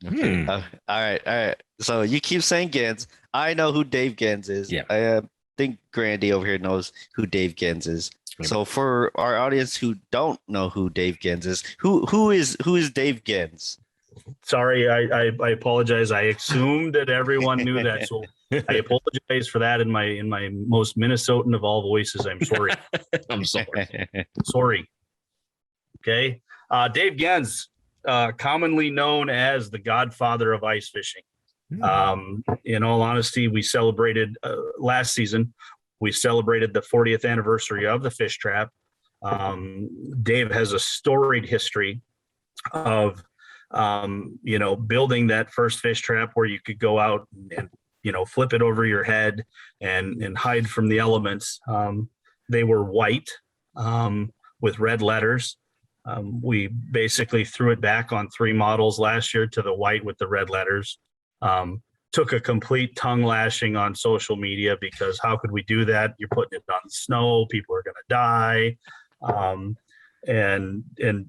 All right. So you keep saying Gens. I know who Dave Gens is. Yeah. I think Grandy over here knows who Dave Gens is. So for our audience who don't know who Dave Gens is, who is Dave Gens? Sorry, I apologize. I assumed that everyone knew that, so I apologize for that in my most Minnesotan of all voices. I'm sorry. I'm sorry. Sorry. Okay. Dave Gens, commonly known as the godfather of ice fishing. In all honesty, we celebrated last season. We celebrated the 40th anniversary of the fish trap. Dave has a storied history of building that first fish trap where you could go out and flip it over your head and hide from the elements. They were white with red letters. We basically threw it back on 3 models last year to the white with the red letters. Took a complete tongue lashing on social media because how could we do that? You're putting it on the snow, people are going to die. And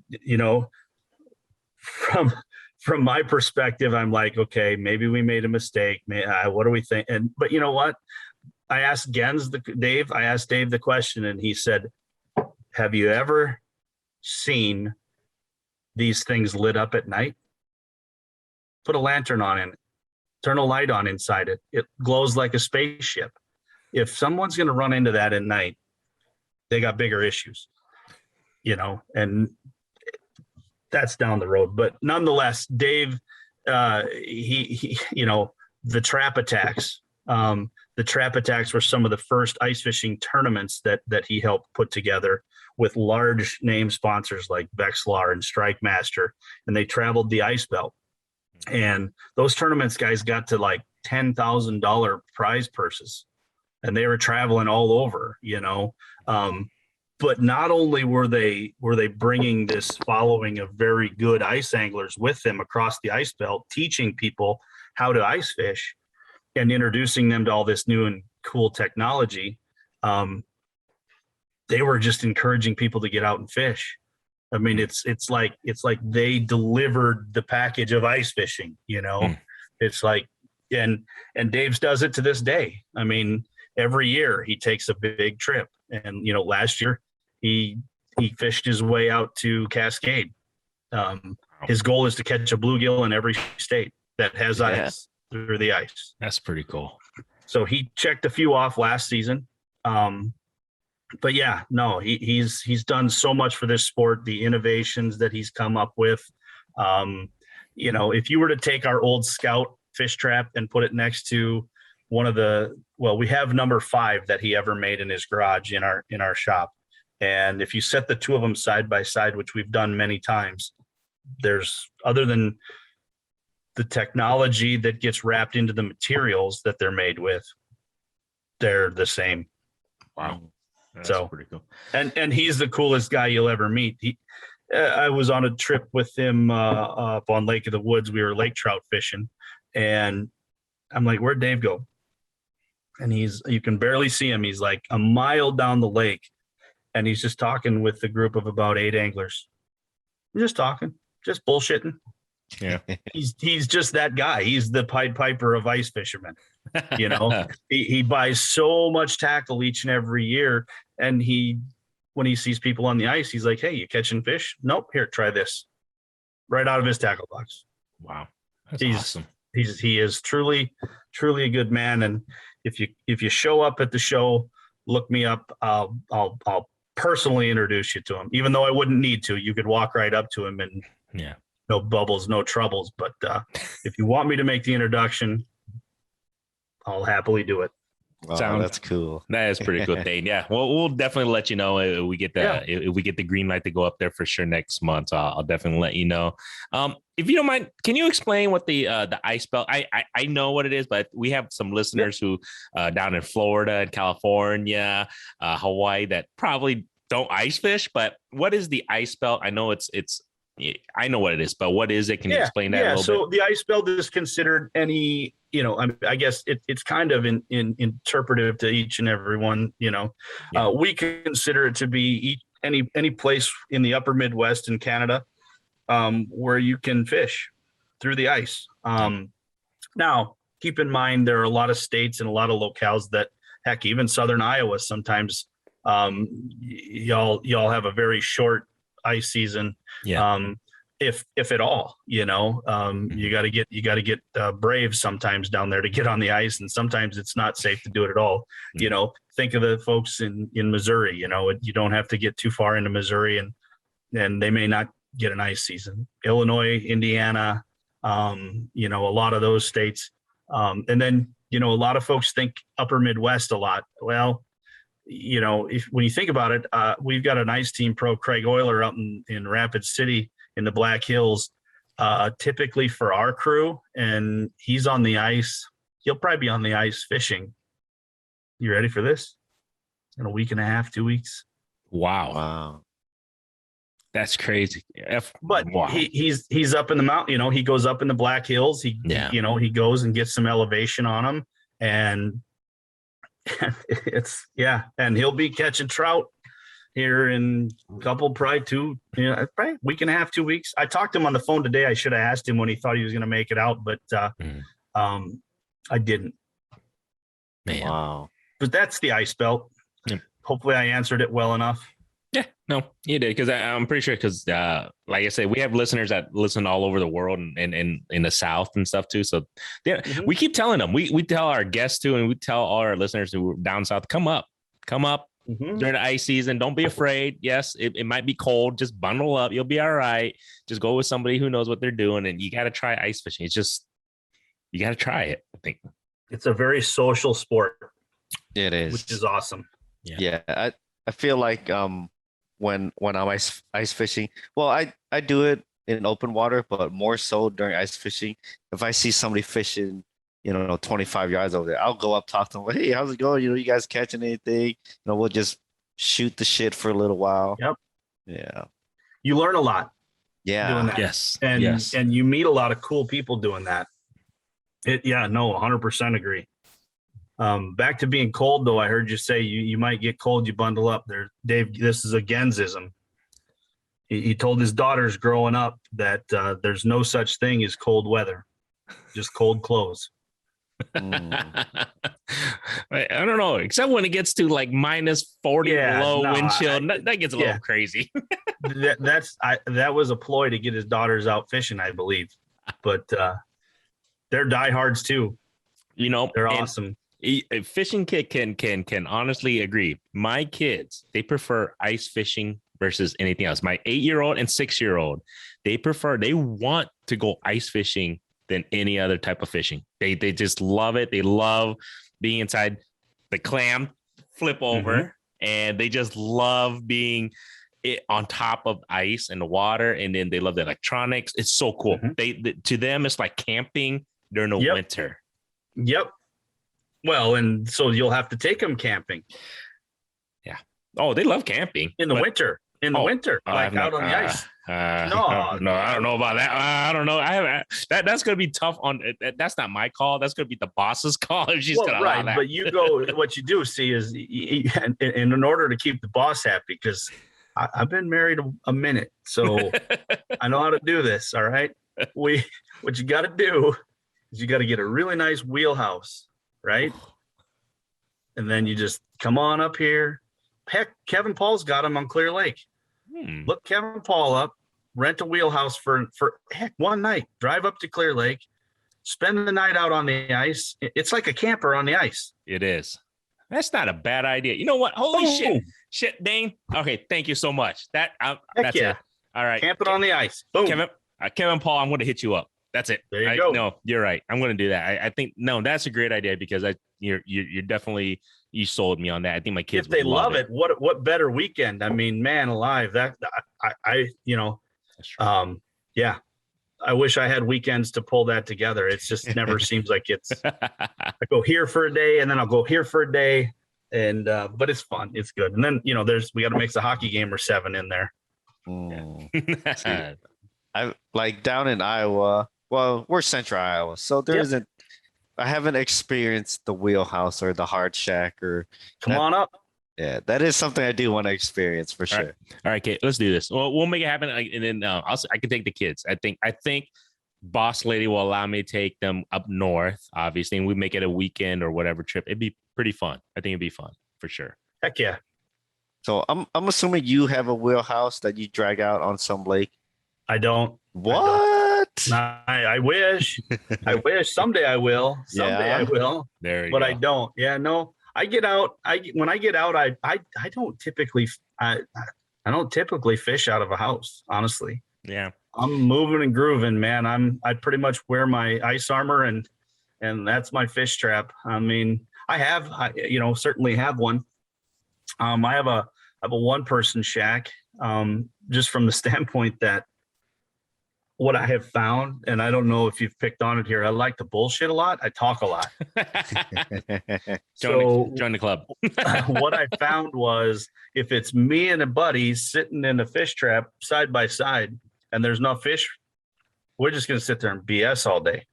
from my perspective, I'm like, okay, maybe we made a mistake. What do we think? But you know what? I asked Dave the question, and he said, have you ever seen these things lit up at night? Put a lantern on it, turn a light on inside it. It glows like a spaceship. If someone's going to run into that at night, they got bigger issues, and that's down the road. But nonetheless, Dave, the trap attacks. The trap attacks were some of the first ice fishing tournaments that he helped put together with large name sponsors like Vexlar and Strike Master, and they traveled the ice belt. And those tournaments, guys, got to like $10,000 prize purses, and they were traveling all over, but not only were they bringing this following of very good ice anglers with them across the ice belt, teaching people how to ice fish and introducing them to all this new and cool technology. They were just encouraging people to get out and fish. I mean, it's like they delivered the package of ice fishing, It's like, and Dave's does it to this day. I mean, every year he takes a big trip, and last year he fished his way out to Cascade. His goal is to catch a bluegill in every state that has ice through the ice. That's pretty cool. So he checked a few off last season. But yeah, no, he's done so much for this sport, the innovations that he's come up with. If you were to take our old Scout fish trap and put it next to one of we have number 5 that he ever made in his garage in our shop. And if you set the 2 of them side by side, which we've done many times, there's, other than the technology that gets wrapped into the materials that they're made with, they're the same. Wow. That's so pretty cool. And he's the coolest guy you'll ever meet. I was on a trip with him up on Lake of the Woods. We were lake trout fishing, and I'm like, where'd Dave go? And you can barely see him. He's like a mile down the lake, and he's just talking with a group of about 8 anglers. Just talking, just bullshitting. Yeah. He's just that guy. He's the Pied Piper of ice fishermen. He buys so much tackle each and every year, and when he sees people on the ice, he's like, hey, you catching fish? Nope. Here, try this. Right out of his tackle box. Wow. That's awesome. He is truly a good man. And if you show up at the show, look me up. I'll personally introduce you to him, even though I wouldn't need to. You could walk right up to him and no bubbles, no troubles. But if you want me to make the introduction, I'll happily do it. Oh, that's cool. That is pretty cool, Thayne. Yeah, well, we'll definitely let you know if we get the green light to go up there for sure next month. So I'll definitely let you know. If you don't mind, can you explain what the ice belt? I know what it is, but we have some listeners who down in Florida and California, Hawaii that probably don't ice fish. But what is the ice belt? I know I know what it is, but what is it? Can you explain that a little bit? So the ice belt is considered any, I guess it's kind of interpretive to each and every one, we consider it to be any place in the upper Midwest in Canada where you can fish through the ice. Now, keep in mind, there are a lot of states and a lot of locales that, heck, even Southern Iowa, sometimes y'all have a very short ice season. Yeah. If at all, you got to get brave sometimes down there to get on the ice, and sometimes it's not safe to do it at all. Think of the folks in Missouri. You don't have to get too far into Missouri, and they may not get an ice season. Illinois, Indiana, a lot of those states, and then a lot of folks think upper Midwest a lot. Well, when you think about it, we've got an ice team pro, Craig Euler, out in Rapid City in the Black Hills, typically for our crew, and he's on the ice. He'll probably be on the ice fishing. You ready for this? In a week and a half, 2 weeks. Wow. That's crazy. Wow. He's up in the mountain, he goes up in the Black Hills. He goes and gets some elevation on him, and and he'll be catching trout here in a couple, probably probably week and a half, 2 weeks. I talked to him on the phone today. I should have asked him when he thought he was going to make it out, but I didn't. Man. Wow. But that's the ice belt. Yeah. Hopefully I answered it well enough. Yeah, no, you did. Because I'm pretty sure, because like I said, we have listeners that listen all over the world and in the South and stuff too. So we keep telling them, we tell our guests too, and we tell all our listeners who are down South, come up during the ice season. Don't be afraid. Yes, it might be cold. Just bundle up. You'll be all right. Just go with somebody who knows what they're doing, and you got to try ice fishing. It's just, you got to try it. I think it's a very social sport. It is, which is awesome. Yeah. I feel like when I'm ice fishing, well, I do it in open water, but more so during ice fishing. If I see somebody fishing, 25 yards over there, I'll go up, talk to them. Hey, how's it going? You guys catching anything? We'll just shoot the shit for a little while. Yep. Yeah. You learn a lot. Yeah. Doing that. Yes. And you meet a lot of cool people doing that. 100% agree. Back to being cold, though, I heard you say you might get cold, you bundle up there. Dave, this is a Gensism. He told his daughters growing up that there's no such thing as cold weather, just cold clothes. I don't know, except when it gets to like minus 40 below wind chill. That gets a little crazy. That was a ploy to get his daughters out fishing, I believe. But they're diehards too. They're awesome. A fishing kid can honestly agree. My kids, they prefer ice fishing versus anything else. My 8-year-old and 6-year-old, they want to go ice fishing than any other type of fishing. They just love it. They love being inside the clam flip over, and they just love being on top of ice and the water. And then they love the electronics. It's so cool. To them, it's like camping during the winter. Yep. Well, and so you'll have to take them camping. Yeah. Oh, they love camping in the winter. Like out on the ice. No, I don't know about that. I don't know. That's going to be tough on. That's not my call. That's going to be the boss's call if she's going to allow that. But you go. What you do see is, in order to keep the boss happy, because I've been married a minute, so I know how to do this. All right. What you got to do is you got to get a really nice wheelhouse, right? And then you just come on up here. Heck, Kevin Paul's got him on Clear Lake. Look Kevin Paul up, rent a wheelhouse for one night, drive up to Clear Lake, spend the night out on the ice. It's like a camper on the ice. It is. That's not a bad idea. You know what? Holy shit, Thayne. Okay, thank you so much. That's it. All right. Camping on the ice. Boom. Kevin Paul, I'm going to hit you up. That's it. There you go. No, you're right. I'm going to do that. I think that's a great idea, because you're definitely, you sold me on that. I think my kids, if they love it, what better weekend? I mean, man alive, that I I wish I had weekends to pull that together. It's just never seems like it's, I go here for a day and then I'll go here for a day. And, but it's fun. It's good. And then, we got to mix a hockey game or 7 in there. See, I like down in Iowa. Well, we're central Iowa, so there isn't. I haven't experienced the wheelhouse or the hard shack or. Come on up. Yeah, that is something I do want to experience for sure. All right, Kate, let's do this. Well, we'll make it happen, and then I can take the kids. I think Boss Lady will allow me to take them up north, obviously, and we make it a weekend or whatever trip. It'd be pretty fun. I think it'd be fun for sure. Heck yeah. So I'm assuming you have a wheelhouse that you drag out on some lake. I don't. What? I wish. I wish someday I will. Someday I will. There you but go. I don't. Yeah, no. I get out. When I get out, I don't typically fish out of a house. Honestly. Yeah. I'm moving and grooving, man. I pretty much wear my ice armor and that's my fish trap. I mean, I certainly have one. I have a one person shack. Just from the standpoint that what I have found, and I don't know if you've picked on it here, I like to bullshit a lot. I talk a lot. Join the club. What I found was if it's me and a buddy sitting in a fish trap side by side and there's no fish, we're just going to sit there and BS all day.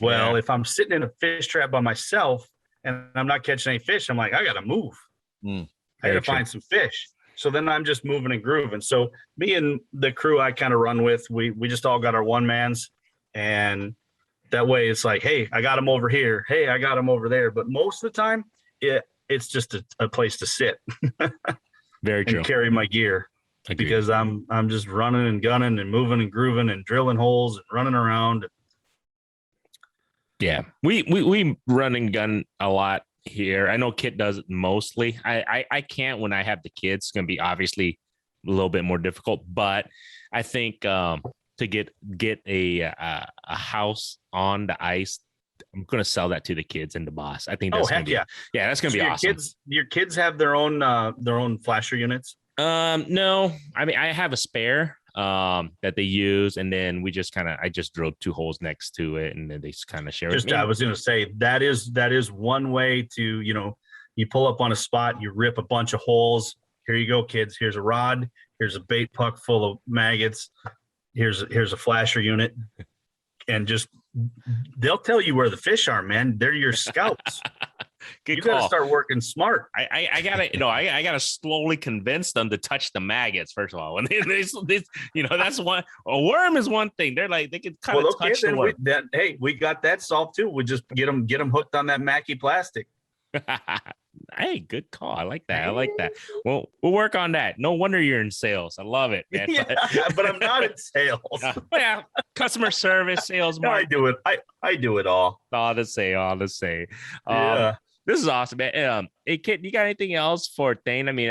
Well, if I'm sitting in a fish trap by myself and I'm not catching any fish, I'm like, I got to move. I got to find some fish. So then I'm just moving and grooving. So me and the crew I kind of run with, we just all got our one mans, and that way it's like, hey, I got them over here. Hey, I got them over there. But most of the time, it's just a place to sit. Very true. And carry my gear. Agreed. Because I'm just running and gunning and moving and grooving and drilling holes and running around. Yeah, we run and gun a lot here. I know Kit does it mostly. I can't when I have the kids. It's gonna be obviously a little bit more difficult, but I think to get a house on the ice, I'm gonna sell that to the kids and the boss. I think that's gonna be that's gonna be awesome. Your kids have their own flasher units. No, I mean I have a spare that they use, and then I just drilled 2 holes next to it, and then they just kind of share it. I was gonna say that is one way to, you pull up on a spot, you rip a bunch of holes. Here you go, kids. Here's a rod. Here's a bait puck full of maggots. Here's a flasher unit, and just they'll tell you where the fish are, man. They're your scouts. You got to start working smart. I gotta slowly convince them to touch the maggots first of all. When they that's one. A worm is one thing. They're like they can kind of touch the worm. We got that solved too. We just get them hooked on that Mackie plastic. Hey, good call. I like that. Well, we'll work on that. No wonder you're in sales. I love it, man. But I'm not in sales. Yeah, customer service, sales. No, I do it. I do it all. All to say. Yeah. This is awesome, man. Hey, Kit, you got anything else for Thayne? I mean,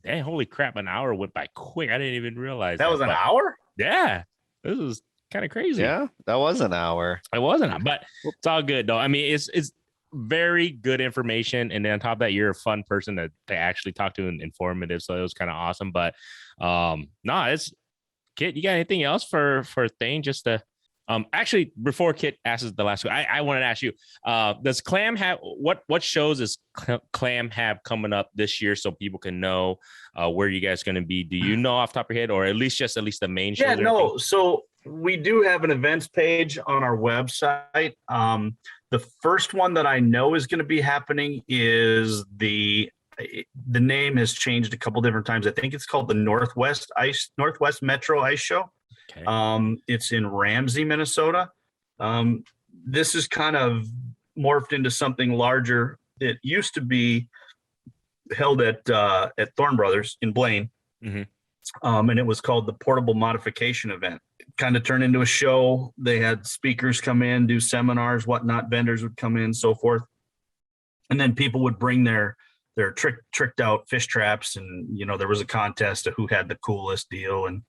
holy crap, an hour went by quick. I didn't even realize that was an hour. Yeah, this was kind of crazy. Yeah, that was an hour. It wasn't, but it's all good though. I mean, it's very good information, and then on top of that, you're a fun person to actually talk to and informative. So it was kind of awesome. But it's Kit. You got anything else for Thayne? Just to actually, before Kit asks the last one, I wanted to ask you, does Clam have what shows is Clam have coming up this year so people can know where you guys are going to be? Do you know off the top of your head, or at least the main shows? Yeah, no. So we do have an events page on our website. The first one that I know is going to be happening is the name has changed a couple different times. I think it's called the Northwest Metro Ice Show. Okay. It's in Ramsey, Minnesota. This is kind of morphed into something larger. It used to be held at Thorne Brothers in Blaine. Mm-hmm. And it was called the Portable Modification Event. It kind of turned into a show. They had speakers come in, do seminars, whatnot. Vendors would come in, so forth. And then people would bring their tricked out fish traps. And, there was a contest of who had the coolest deal. And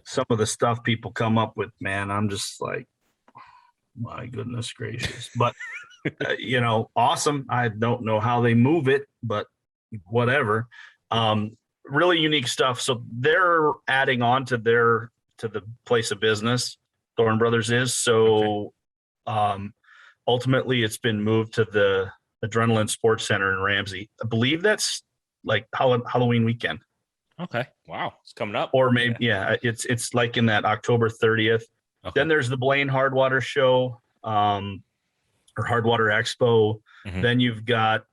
some of the stuff people come up with, man, I'm just like, my goodness gracious. But, awesome. I don't know how they move it, but whatever. Really unique stuff. So they're adding on to the place of business, Thorne Brothers is. So ultimately it's been moved to the Adrenaline Sports Center in Ramsey. I believe that's like Halloween weekend. Okay. Wow. It's coming up. Or maybe, it's like in that October 30th. Okay. Then there's the Blaine Hardwater Show, or Hardwater Expo. Mm-hmm. Then you've got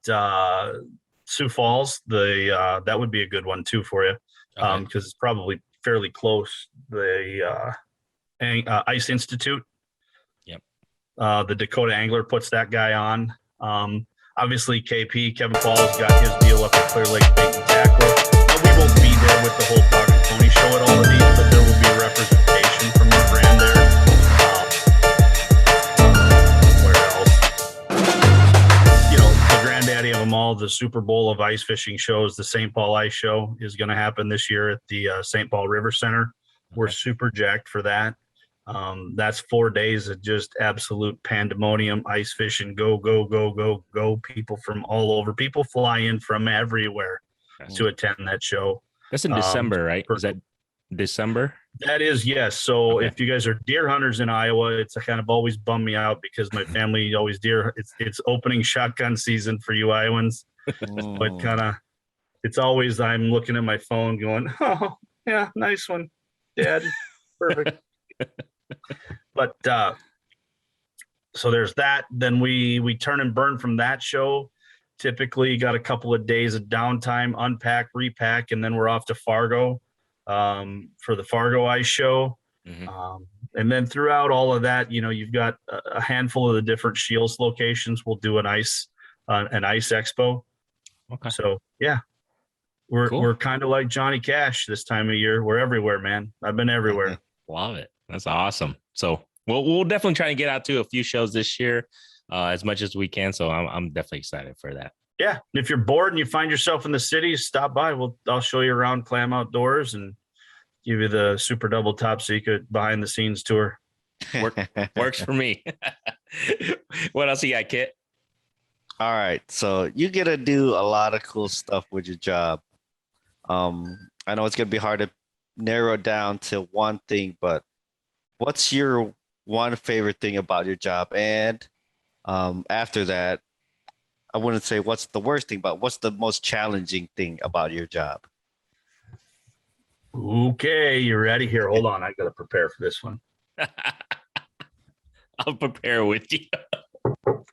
Sioux Falls, that would be a good one too for you, because it's probably fairly close. The Ice Institute. Yep. The Dakota Angler puts that guy on. Obviously, Kevin Paul's got his deal up at Clear Lake Bait and Tackle. We won't be there with the whole Dog and Pony show at all of these, but there will be representation from your brand there. Where else? The granddaddy of them all, the Super Bowl of ice fishing shows, the St. Paul Ice Show is going to happen this year at the St. Paul River Center. We're super jacked for that. That's 4 days of just absolute pandemonium, ice fishing, go, go, go, go, go. People from all over. People fly in from everywhere to attend that show. That's in December, right? Is that December? That is, yes. So if you guys are deer hunters in Iowa, it's kind of always bummed me out because my family always deer. It's opening shotgun season for you Iowans. But it's always I'm looking at my phone going, oh, yeah, nice one, Dad. Perfect. But so there's that. Then we turn and burn from that show. Typically got a couple of days of downtime, unpack, repack, and then we're off to Fargo for the Fargo Ice Show. And then throughout all of that, you've got a handful of the different Shields locations. We'll do an ice expo. Okay. So yeah, we're kind of like Johnny Cash this time of year. We're everywhere, man. I've been everywhere. Love it. That's awesome. So we'll definitely try and get out to a few shows this year as much as we can. So I'm definitely excited for that. Yeah. If you're bored and you find yourself in the city, stop by. I'll show you around Clam Outdoors and give you the super double top secret behind the scenes tour. Works for me. What else you got, Kit? All right. So you get to do a lot of cool stuff with your job. I know it's going to be hard to narrow it down to one thing, but what's your one favorite thing about your job? And after that, I wouldn't say what's the worst thing, but what's the most challenging thing about your job? Okay, you ready? Here, hold on. I got to prepare for this one. I'll prepare with you. All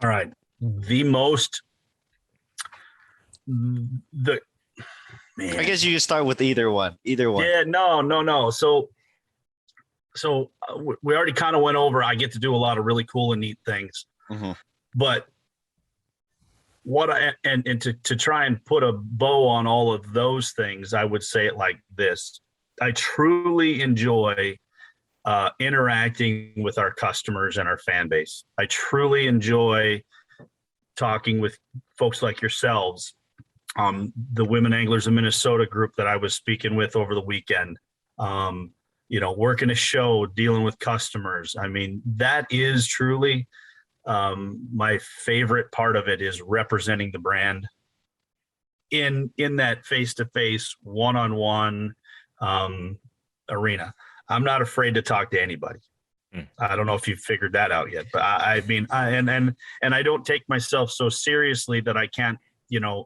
right. Man. I guess you can start with either one. Yeah, no. So we already kind of went over. I get to do a lot of really cool and neat things, but to try and put a bow on all of those things, I would say it like this: I truly enjoy interacting with our customers and our fan base. I truly enjoy talking with folks like yourselves. The Women Anglers of Minnesota group that I was speaking with over the weekend, working a show, dealing with customers. I mean, that is truly my favorite part of it, is representing the brand in that face-to-face, one-on-one arena. I'm not afraid to talk to anybody. I don't know if you've figured that out yet, but I don't take myself so seriously that I can't,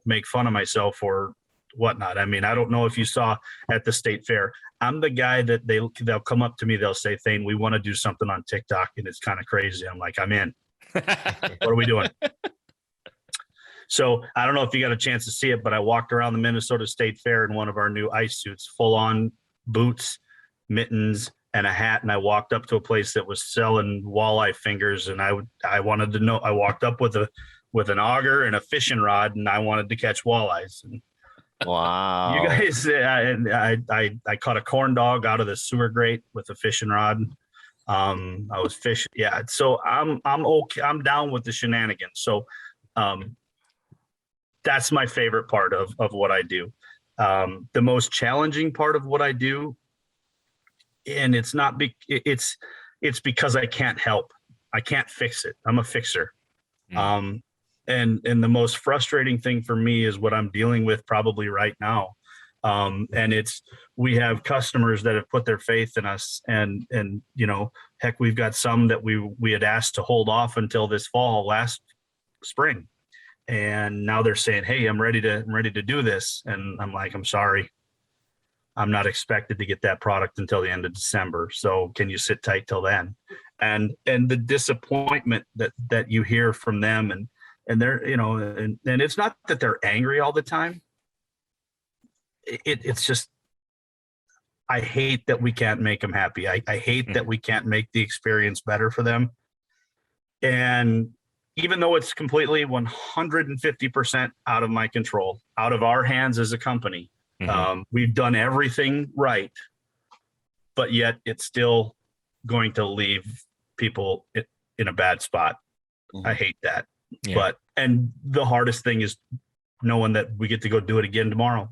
make fun of myself or whatnot. I mean, I don't know if you saw at the state fair, I'm the guy that they'll come up to me. They'll say, Thayne, we want to do something on TikTok. And it's kind of crazy. I'm like, I'm in. What are we doing? So I don't know if you got a chance to see it, but I walked around the Minnesota State Fair in one of our new ice suits, full on boots, mittens, and a hat. And I walked up to a place that was selling walleye fingers. And I wanted to know, I walked up with an auger and a fishing rod, and I wanted to catch walleyes. And wow. You guys, I caught a corn dog out of the sewer grate with a fishing rod. I was fishing. Yeah. So I'm okay. I'm down with the shenanigans. So that's my favorite part of what I do. The most challenging part of what I do, and it's not it's because I can't help. I can't fix it. I'm a fixer. And the most frustrating thing for me is what I'm dealing with probably right now. And we have customers that have put their faith in us, and heck, we've got some that we had asked to hold off until this fall, last spring. And now they're saying, hey, I'm ready to do this. And I'm like, I'm sorry. I'm not expected to get that product until the end of December. So can you sit tight till then? And the disappointment that you hear from them, and and they're, and it's not that they're angry all the time. It's just, I hate that we can't make them happy. I hate that we can't make the experience better for them. And even though it's completely 150% out of my control, out of our hands as a company, we've done everything right, but yet it's still going to leave people in a bad spot. I hate that. Yeah. And the hardest thing is knowing that we get to go do it again tomorrow.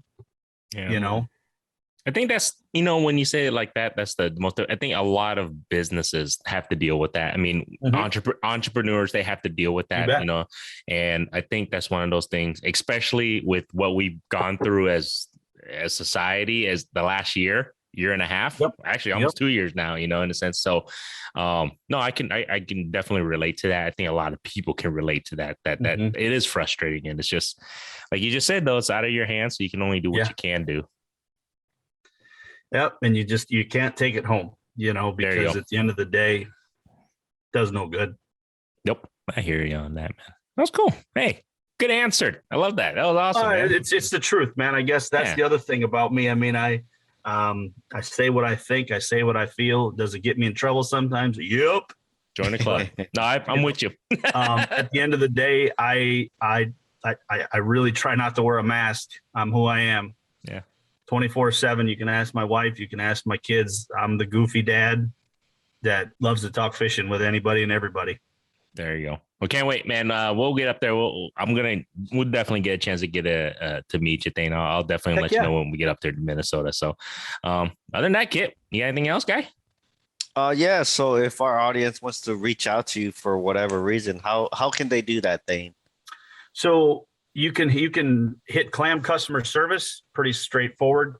Yeah. I think that's, when you say it like that, that's the most, I think a lot of businesses have to deal with that. I mean, entrepreneurs, they have to deal with that, and I think that's one of those things, especially with what we've gone through as society, as the last year and a half, actually almost 2 years now, in a sense. So, no, I can definitely relate to that. I think a lot of people can relate to that it is frustrating. And it's just, like you just said, though, it's out of your hands. So you can only do what you can do. Yep. And you can't take it home, because at the end of the day, it does no good. Nope. I hear you on that, man. That's cool. Hey, good answer. I love that. That was awesome. Man. It's the truth, man. I guess that's the other thing about me. I mean, I say what I think. I say what I feel. Does it get me in trouble sometimes? Yep. Join the club. No, I'm with you. At the end of the day, I really try not to wear a mask. I'm who I am. Yeah. 24/7. You can ask my wife. You can ask my kids. I'm the goofy dad that loves to talk fishing with anybody and everybody. There you go. We can't wait, man. We'll get up there. We'll definitely get a chance to get to meet you, Thayne. I'll definitely let you know when we get up there to Minnesota. So, other than that, Kit, you got anything else, guy? Yeah. So if our audience wants to reach out to you for whatever reason, how can they do that, Thayne? So you can hit Clam customer service, pretty straightforward,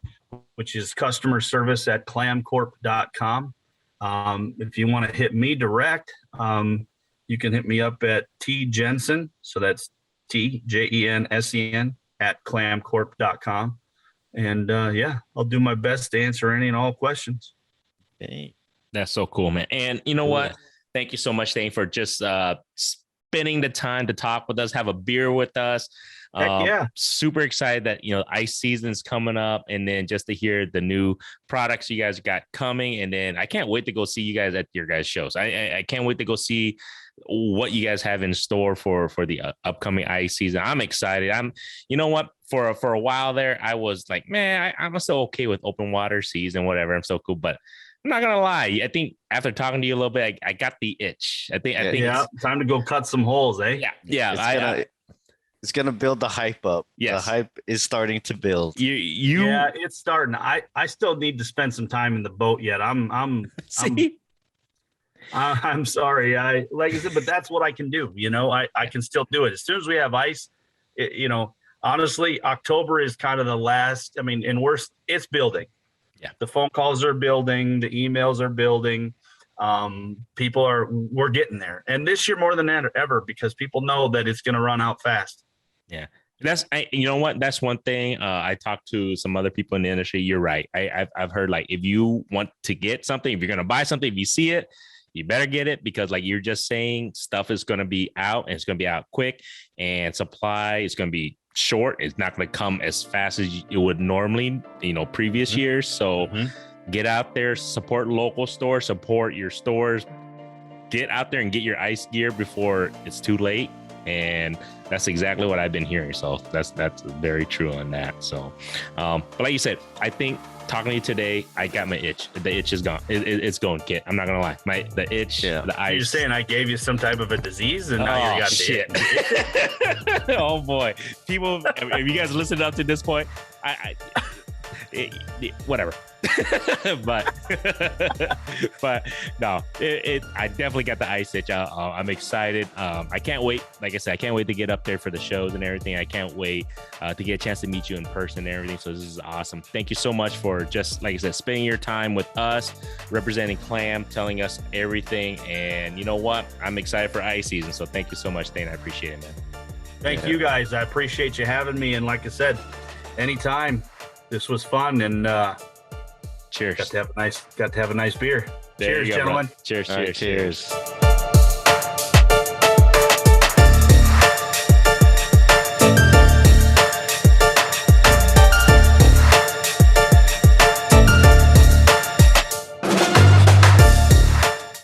which is customer service at clamcorp.com. If you want to hit me direct, you can hit me up at T Jensen. So that's TJENSEN at clamcorp.com. And I'll do my best to answer any and all questions. Hey, that's so cool, man. And you know what? Thank you so much, Thayne, for just spending the time to talk with us, have a beer with us. Super excited that, ice season's coming up, and then just to hear the new products you guys got coming. And then I can't wait to go see you guys at your guys' shows. I can't wait to go see what you guys have in store for the upcoming ice season. I'm excited. For a while there, I was like, man, I'm still okay with open water season, whatever. I'm so cool. But I'm not gonna lie. I think after talking to you a little bit, I got the itch. I think it's time to go cut some holes, eh? Yeah. It's gonna build the hype up. Yes. The hype is starting to build. It's starting. I still need to spend some time in the boat yet. I'm sorry. Like I said, but that's what I can do. I can still do it. As soon as we have ice, honestly, October is kind of the last. I mean, and it's building. Yeah. The phone calls are building. The emails are building. We're getting there. And this year more than ever, because people know that it's going to run out fast. Yeah. You know what? That's one thing. I talked to some other people in the industry. You're right. I've heard, like, if you want to get something, if you're going to buy something, if you see it, you better get it, because like you're just saying, stuff is going to be out, and it's going to be out quick, and supply is going to be short. It's not going to come as fast as it would normally, previous years. So get out there, support local stores, support your stores, get out there and get your ice gear before it's too late. And that's exactly what I've been hearing. So that's very true on that. So, but like you said, I think talking to you today, I got my itch. The itch is gone. It's going, Kit. I'm not gonna lie. The itch, the ice. You're saying I gave you some type of a disease, and now you got shit. Oh boy, people! If you guys listened up to this point, whatever. but no, I definitely got the ice itch. I'm excited. I can't wait. Like I said, I can't wait to get up there for the shows and everything. I can't wait to get a chance to meet you in person and everything. So this is awesome. Thank you so much for just, like I said, spending your time with us, representing Clam, telling us everything. And you know what? I'm excited for ice season. So thank you so much, Thayne. I appreciate it, man. Thank you guys. I appreciate you having me. And like I said, anytime. This was fun, and cheers. Got to have a nice beer. There Cheers, you go, gentlemen. Bro. Cheers. Right, cheers.